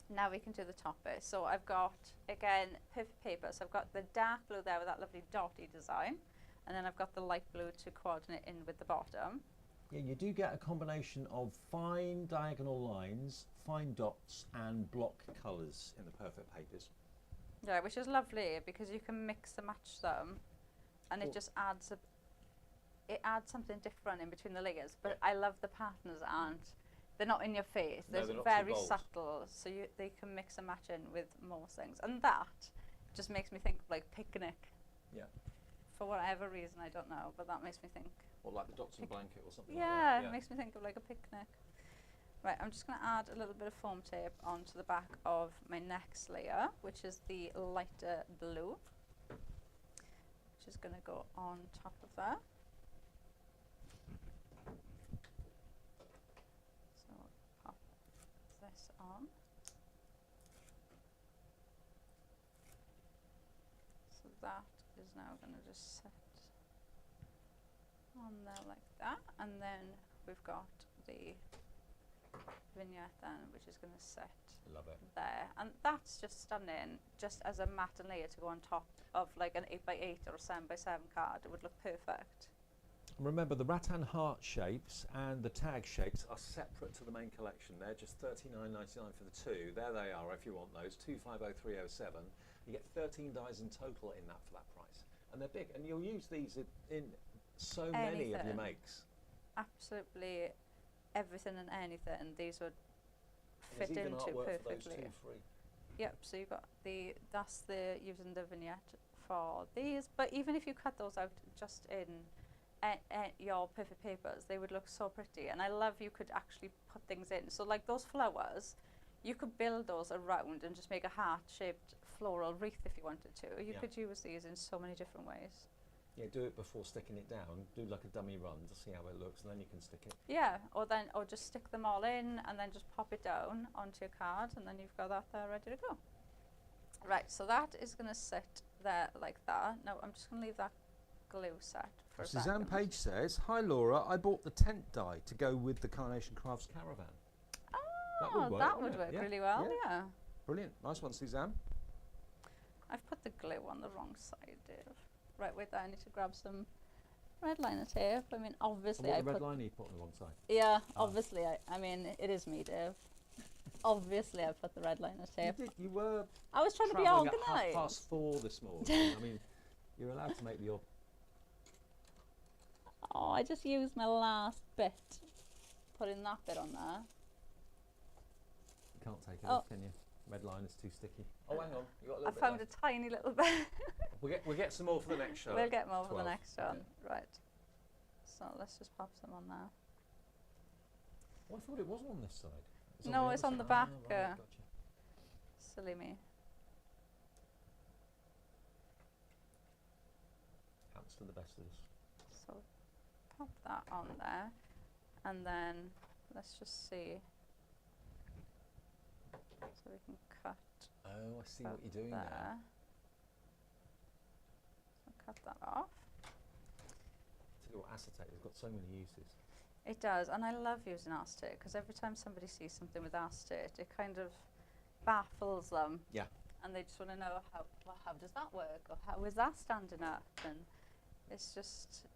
now we can do the top bit. So I've got, again, Perfect Paper. So I've got the dark blue there with that lovely dotty design, and then I've got the light blue to coordinate in with the bottom. Yeah, you do get a combination of fine diagonal lines, fine dots, and block colours in the Perfect Papers. Yeah, which is lovely because you can mix and match them, and it just adds something different in between the layers. But I love the patterns, and they're not in your face. No, They're they're not very too bold. subtle, so they can mix and match in with most things. And that just makes me think of like picnic. Yeah. For whatever reason, I don't know, but that makes me think. Or like the dots and blanket or something Yeah, like that. it makes me think of like a picnic. Right, I'm just going to add a little bit of foam tape onto the back of my next layer, which is the lighter blue, which is going to go on top of that. So pop this on. So that is now going to just sit on there like that, and then we've got the vignette then, which is going to sit Love it. there, and that's just stunning, just as a matte and layer to go on top of like an 8x8 or a 7x7 card. It would look perfect. Remember, the Rattan heart shapes and the tag shapes are separate to the main collection. They're just $39.99 for the two. There they are if you want those, 250307. You get 13 dies in total in that for that price. And they're big, and you'll use these in so many of your makes. Absolutely everything and anything. These would fit There's even into artwork perfectly. for those two free. Yep, so you've got that's using the vignette for these, but even if you cut those out just in your Perfect Papers, they would look so pretty. And I love you could actually put things in. So like those flowers, you could build those around and just make a heart-shaped floral wreath if you wanted to. You could use these in so many different ways. Yeah, do it before sticking it down. Do like a dummy run to see how it looks, and then you can stick it. Yeah, or just stick them all in and then just pop it down onto your card, and then you've got that there ready to go. Right, so that is going to sit there like that. Now I'm just going to leave that glue set for a Suzanne second. Page says, "Hi Laura, I bought the tent die to go with the Carnation Crafts caravan." Oh, that would work really well, yeah. Brilliant, nice one, Suzanne. I've put the glue on the wrong side, Dave. Right, wait there, I need to grab some red liner tape. I mean, obviously What I red put... line you put on the wrong side? Yeah, obviously, I mean, it is me, Dave. Obviously I put the red liner tape. You were I was trying to be travelling organised. at 4:30 this morning. I mean, you're allowed to make your... Oh, I just used my last bit, putting that bit on there. can't take it Oh. off, can you? Red line is too sticky. Oh, hang on, you got a little I bit found left. a tiny little bit. We'll get some more for the next show. We'll get more for the 12. next one. Okay. Right. So let's just pop some on there. Oh, I thought it wasn't on this side. No, it's on the back. Ah, right, gotcha. Silly me. Happens to the best of us. So pop that on there, and then let's just see. So we can cut Oh, I see that what you're doing there. there. So cut that off. Tell you what, acetate has got so many uses. It does, and I love using acetate because every time somebody sees something with acetate, it kind of baffles them. Yeah. And they just want to know how does that work, or how is that standing up, and it's just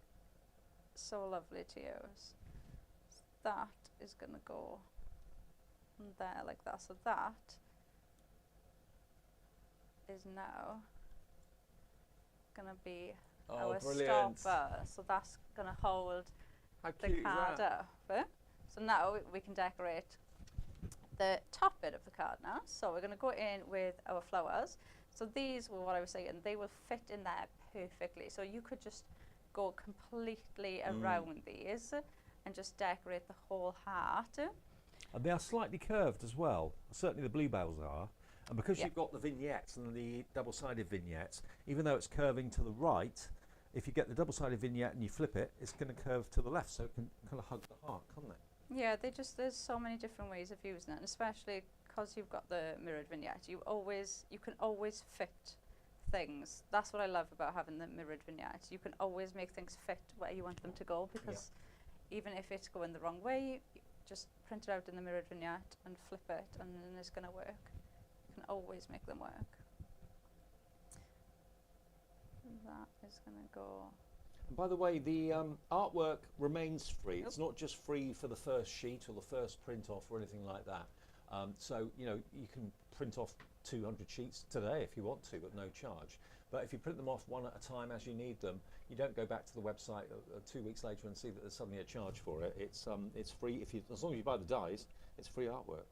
so lovely to use. That is going to go in there like that. So that is now going to be our brilliant. stopper. So that's going to hold How the cute is card that? up. So now we can decorate the top bit of the card now. So we're going to go in with our flowers. So these were what I was saying, they will fit in there perfectly. So you could just go completely around these and just decorate the whole heart. And they are slightly curved as well. Certainly the bluebells are. And because Yeah. you've got the vignettes and the double-sided vignettes, even though it's curving to the right, if you get the double-sided vignette and you flip it, it's going to curve to the left, so it can kind of hug the heart, can't it? Yeah, there's so many different ways of using it, and especially because you've got the mirrored vignette, you can always fit things. That's what I love about having the mirrored vignette. You can always make things fit where you want them to go, because even if it's going the wrong way, you just print it out in the mirrored vignette and flip it, and then it's going to work. You can always make them work. That is going to go. And by the way, the artwork remains free. It's not just free for the first sheet or the first print off or anything like that. So, you know, you can print off 200 sheets today if you want to, at no charge. But if you print them off one at a time as you need them, you don't go back to the website 2 weeks later and see that there's suddenly a charge for it. It's free as long as you buy the dies. It's free artwork.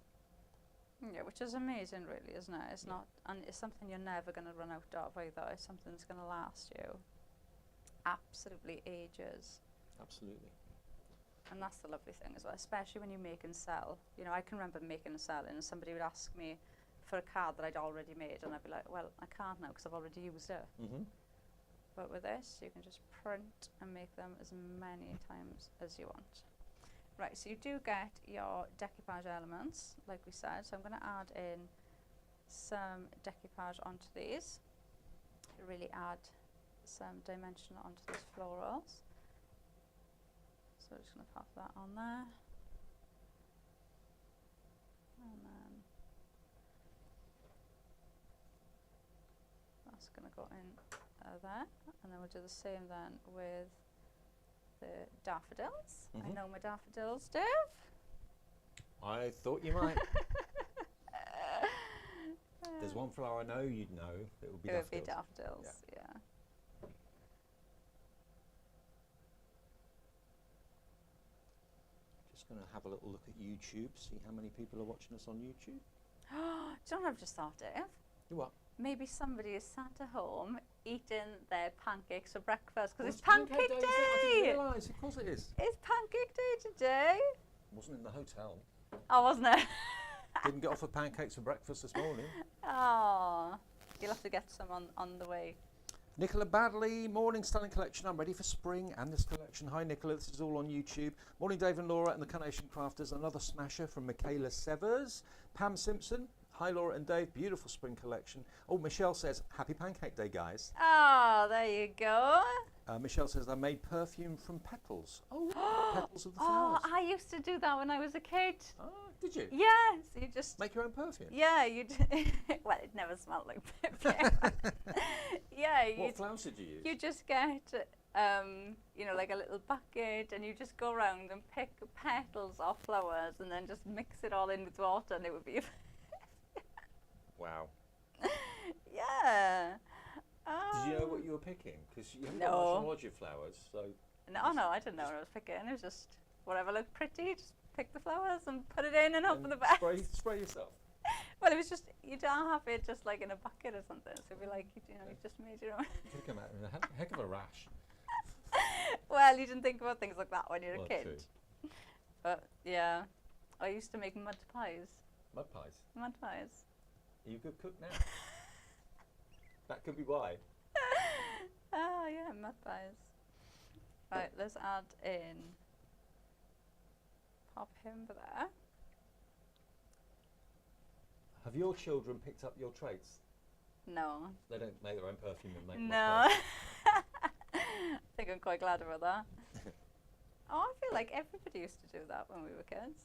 Yeah, which is amazing, really, isn't it? It's not, and it's something you're never going to run out of either. It's something that's going to last you absolutely ages. Absolutely. And that's the lovely thing as well, especially when you make and sell. You know, I can remember making and selling, and somebody would ask me for a card that I'd already made, and I'd be like, well, I can't now because I've already used it. But with this, you can just print and make them as many times as you want. Right, so you do get your decoupage elements, like we said. So I'm going to add in some decoupage onto these, really add some dimension onto these florals. So I'm just going to pop that on there. And then that's going to go in there. And then we'll do the same then with the daffodils. I know my daffodils, Dave. I thought you might. There's one flower I know you'd know. It would be daffodils. It would be daffodils, yeah. Just going to have a little look at YouTube, see how many people are watching us on YouTube. Do you know what I've just thought, Dave? Do what? Maybe somebody is sat at home eating their pancakes for breakfast, because Oh, it's pancake Day, is it? I didn't day! realise. Of course it is. It's pancake day today. Wasn't in the hotel. Oh, wasn't it? Didn't get offered pancakes for breakfast this morning. Oh, you'll have to get some on the way. Nicola Badley, morning stunning collection. I'm ready for spring and this collection. Hi Nicola, this is all on YouTube. Morning Dave and Laura and the Carnation Crafters. Another smasher from Michaela Severs. Pam Simpson. Hi Laura and Dave, beautiful spring collection. Oh, Michelle says, happy Pancake Day guys. Oh, there you go. Michelle says, I made perfume from petals. Oh, petals of the Oh, flowers. I used to do that when I was a kid. Oh, did you? Yes, you just... Make your own perfume? Yeah, you well, it never smelled like perfume. Yeah, What flowers did you use? you just get, you know, like a little bucket, and you just go around and pick petals off flowers, and then just mix it all in with water, and it would be... Wow. Yeah. Did you know what you were picking? Because you haven't No. got much knowledge of flowers, so... No, I didn't know what I was picking. It was just whatever looked pretty, just pick the flowers and put it in and hope for the best. Spray yourself. Well, it was just, you don't have it just like in a bucket or something. So it'd be like, you just made your own. You could come out in a heck of a rash. Well, you didn't think about things like that when you were Well, a kid. true. But yeah, I used to make mud pies. Mud pies. Mud pies. Are you a good cook now? That could be why. Oh yeah, mud pies. Right, let's add in. Pop him there. Have your children picked up your traits? No. They don't make their own perfume and make mud No. pies. I think I'm quite glad about that. Oh, I feel like everybody used to do that when we were kids.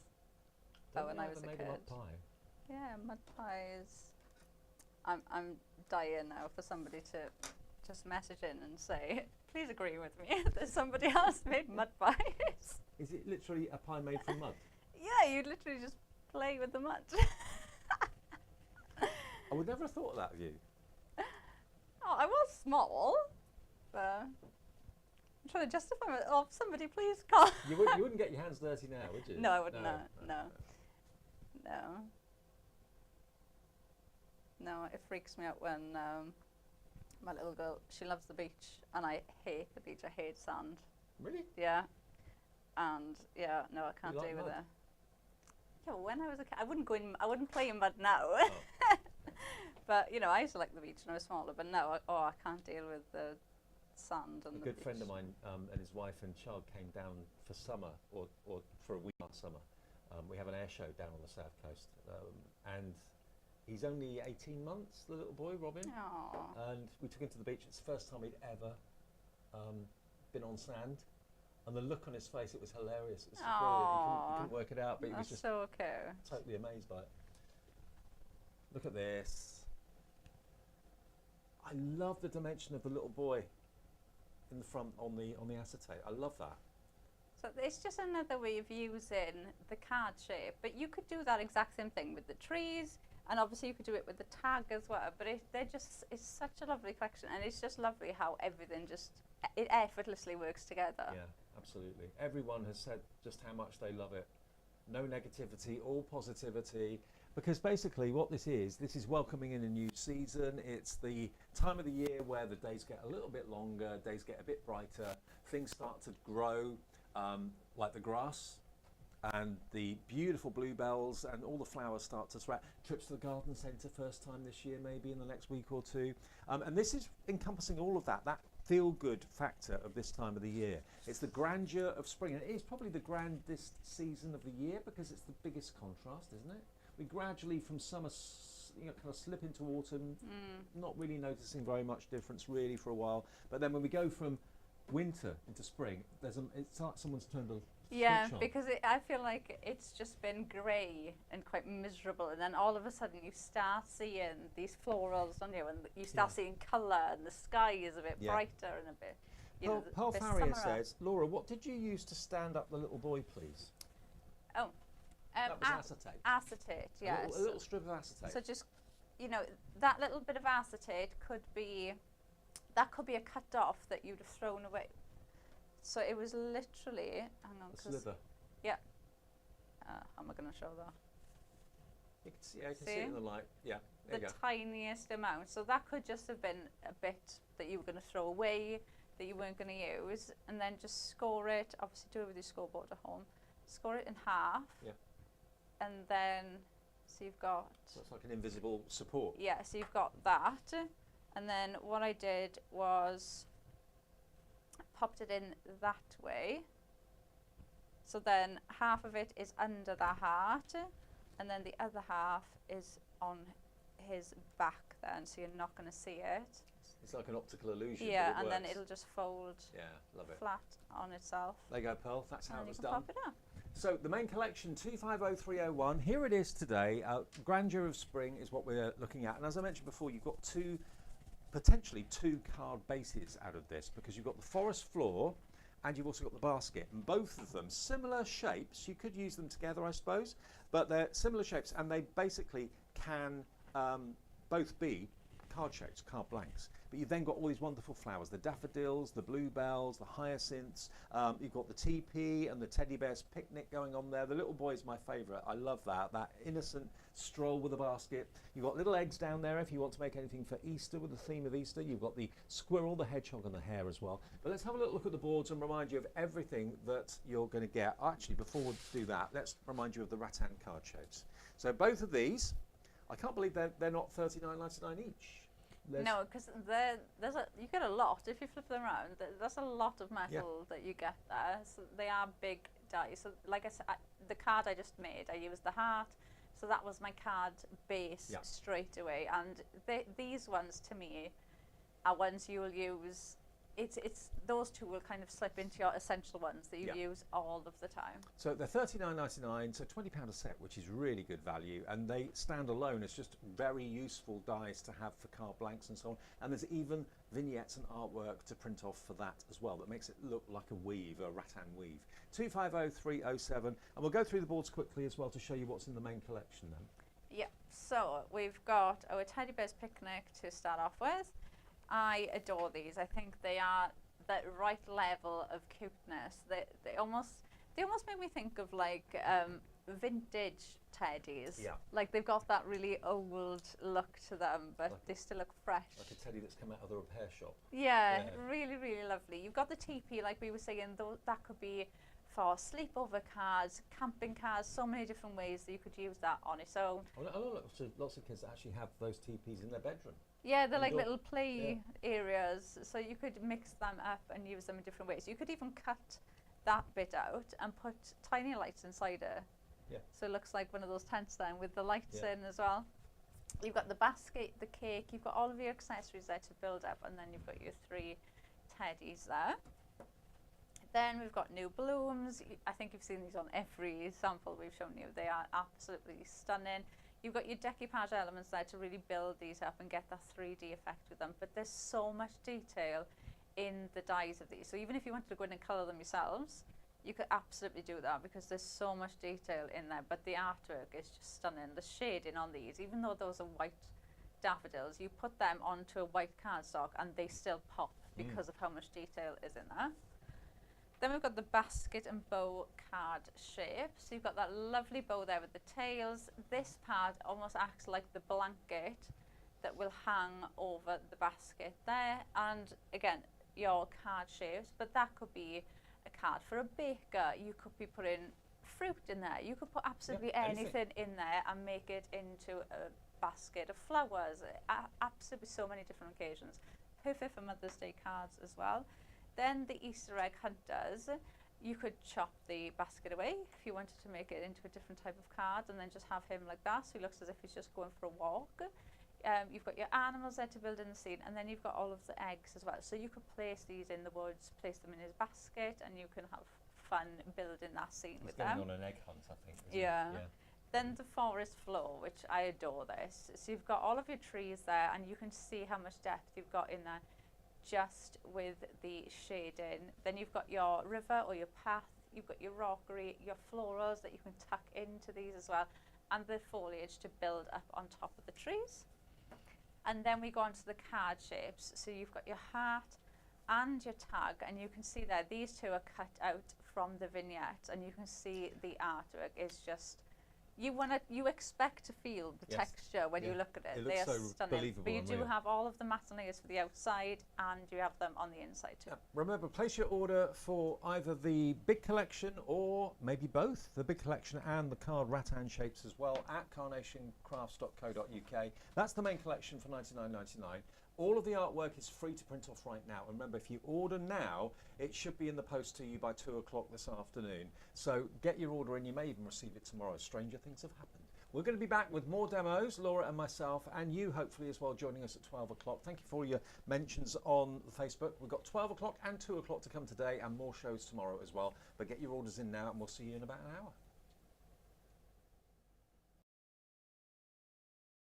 Don't when they I ever was a made kid. mud pie? Yeah, mud pies. I'm dying now for somebody to just message in and say, please agree with me that somebody else made mud pies. Is it literally a pie made from mud? Yeah, you literally just play with the mud. I would never have thought of that of you. Oh, I was small, but I'm trying to justify it. Oh, somebody please call. You wouldn't get your hands dirty now, would you? No, I would not. No. No, it freaks me out when my little girl, she loves the beach, and I hate the beach. I hate sand. Really? Yeah. And yeah, no, I can't You like do with mud? it. Yeah, well, when I was a kid, I wouldn't play in mud now. Oh. But you know, I used to like the beach when I was smaller. But no, I can't deal with the sand and A the good beach. friend of mine and his wife and child came down for summer, or for a week last summer. We have an air show down on the south coast, and he's only 18 months, the little boy, Robin. Aww. And we took him to the beach. It's the first time he'd ever been on sand. And the look on his face, it was hilarious. It was just brilliant. He couldn't work it out, but he was That's just so cute. totally amazed by it. Look at this. I love the dimension of the little boy in the front on the acetate. I love that. So it's just another way of using the card shape, but you could do that exact same thing with the trees, and obviously you could do it with the tag as well. But it's such a lovely collection, and it's just lovely how everything it effortlessly works together. Yeah, absolutely. Everyone has said just how much they love it. No negativity, all positivity. Because basically what this is welcoming in a new season. It's the time of the year where the days get a little bit longer, days get a bit brighter, things start to grow, like the grass and the beautiful bluebells, and all the flowers start to sprout. Trips to the garden centre first time this year, maybe in the next week or two. And this is encompassing all of that feel-good factor of this time of the year. It's the grandeur of spring, and it is probably the grandest season of the year because it's the biggest contrast, isn't it? We gradually from summer kind of slip into autumn, not really noticing very much difference really for a while. But then when we go from winter into spring, it's like someone's turned a Yeah, switch on. because I feel like it's just been grey and quite miserable, and then all of a sudden you start seeing these florals, don't you? And you start seeing colour, and the sky is a bit brighter and a bit. Pearl Farrier says, Laura, what did you use to stand up the little boy, please? Oh, that was acetate. Acetate, yes. A little strip of acetate. So just, that little bit of acetate could be a cut off that you'd have thrown away. So it was literally, hang on, a slither. Yeah. How am I going to show that? You can see, I can see it in the light. Yeah, there The you go. tiniest amount. So that could just have been a bit that you were going to throw away, that you weren't going to use, and then just score it. Obviously, do it with your scoreboard at home. Score it in half. Yeah. And then, so you've got. So it's like an invisible support. Yeah. So you've got that, and then what I did was popped it in that way. So then half of it is under the heart, and then the other half is on his back then, so you're not going to see it. It's like an optical illusion. Yeah, but it and then works. it'll just fold Yeah, love it. flat on itself. There you go, Pearl. That's how And it was you can done. pop it up. So the main collection, 250301, here it is today. Grandeur of Spring is what we're looking at. And as I mentioned before, you've got potentially two card bases out of this, because you've got the forest floor and you've also got the basket. And both of them, similar shapes. You could use them together, I suppose, but they're similar shapes, and they basically can both be card shapes, card blanks, but you've then got all these wonderful flowers, the daffodils, the bluebells, the hyacinths, you've got the teepee and the teddy bear's picnic going on there. The little boy is my favourite. I love that innocent stroll with a basket. You've got little eggs down there if you want to make anything for Easter with the theme of Easter. You've got the squirrel, the hedgehog and the hare as well. But let's have a little look at the boards and remind you of everything that you're going to get. Actually, before we do that, let's remind you of the Rattan card shapes. So both of these, I can't believe they're not $39.99 each. No, because you get a lot if you flip them around. There's a lot of metal that you get there. So they are big dies. So like I said, the card I just made, I used the heart. So that was my card base straight away. And these ones to me are ones you will use. It's those two will kind of slip into your essential ones that you use all of the time. So they're $39.99, so £20 a set, which is really good value, and they stand alone as just very useful dies to have for card blanks and so on. And there's even vignettes and artwork to print off for that as well. That makes it look like a weave, a rattan weave. 250307, and we'll go through the boards quickly as well to show you what's in the main collection then. Yep. So we've got our teddy bear's picnic to start off with. I adore these. I think they are the right level of cuteness. They almost make me think of like vintage teddies. Yeah. Like they've got that really old look to them, but they still look fresh. Like a teddy that's come out of the repair shop. Yeah, really, really lovely. You've got the teepee, like we were saying, that could be for sleepover cards, camping cards, so many different ways that you could use that on its own. I know lots of kids that actually have those teepees in their bedroom. Yeah, they're like little play areas, so you could mix them up and use them in different ways. You could even cut that bit out and put tiny lights inside it. Yeah. So it looks like one of those tents then with the lights in as well. You've got the basket, the cake, you've got all of your accessories there to build up, and then you've got your 3 teddies there. Then we've got new blooms. I think you've seen these on every sample we've shown you. They are absolutely stunning. You've got your decoupage elements there to really build these up and get that 3D effect with them. But there's so much detail in the dies of these. So even if you wanted to go in and colour them yourselves, you could absolutely do that because there's so much detail in there. But the artwork is just stunning. The shading on these, even though those are white daffodils, you put them onto a white cardstock and they still pop because of how much detail is in there. Then we've got the basket and bow card shape. So you've got that lovely bow there with the tails. This part almost acts like the blanket that will hang over the basket there. And again, your card shapes, but that could be a card for a baker. You could be putting fruit in there. You could put absolutely anything in there and make it into a basket of flowers. Absolutely so many different occasions. Perfect for Mother's Day cards as well. Then the Easter egg hunters, you could chop the basket away if you wanted to make it into a different type of card and then just have him like that, so he looks as if he's just going for a walk. You've got your animals there to build in the scene, and then you've got all of the eggs as well. So you could place these in the woods, place them in his basket, and you can have fun building that scene with them. Going on an egg hunt, I think. Yeah. Then the forest floor, which I adore this. So you've got all of your trees there, and you can see how much depth you've got in there just with the shading. Then you've got your river or your path, you've got your rockery, your florals that you can tuck into these as well, and the foliage to build up on top of the trees. And then we go on to the card shapes. So you've got your heart and your tag, and you can see there these two are cut out from the vignette, and you can see the artwork is just, you expect to feel the texture when you look at it. They are so stunning. Believable, but you do have all of the matte layers for the outside, and you have them on the inside too. Remember, place your order for either the big collection or maybe both, the big collection and the card rattan shapes as well, at carnationcrafts.co.uk. That's the main collection for $99.99. All of the artwork is free to print off right now. Remember, if you order now, it should be in the post to you by 2 o'clock this afternoon. So get your order in. You may even receive it tomorrow. Stranger things have happened. We're going to be back with more demos, Laura and myself, and you hopefully as well, joining us at 12 o'clock. Thank you for all your mentions on Facebook. We've got 12 o'clock and 2 o'clock to come today, and more shows tomorrow as well. But get your orders in now, and we'll see you in about an hour.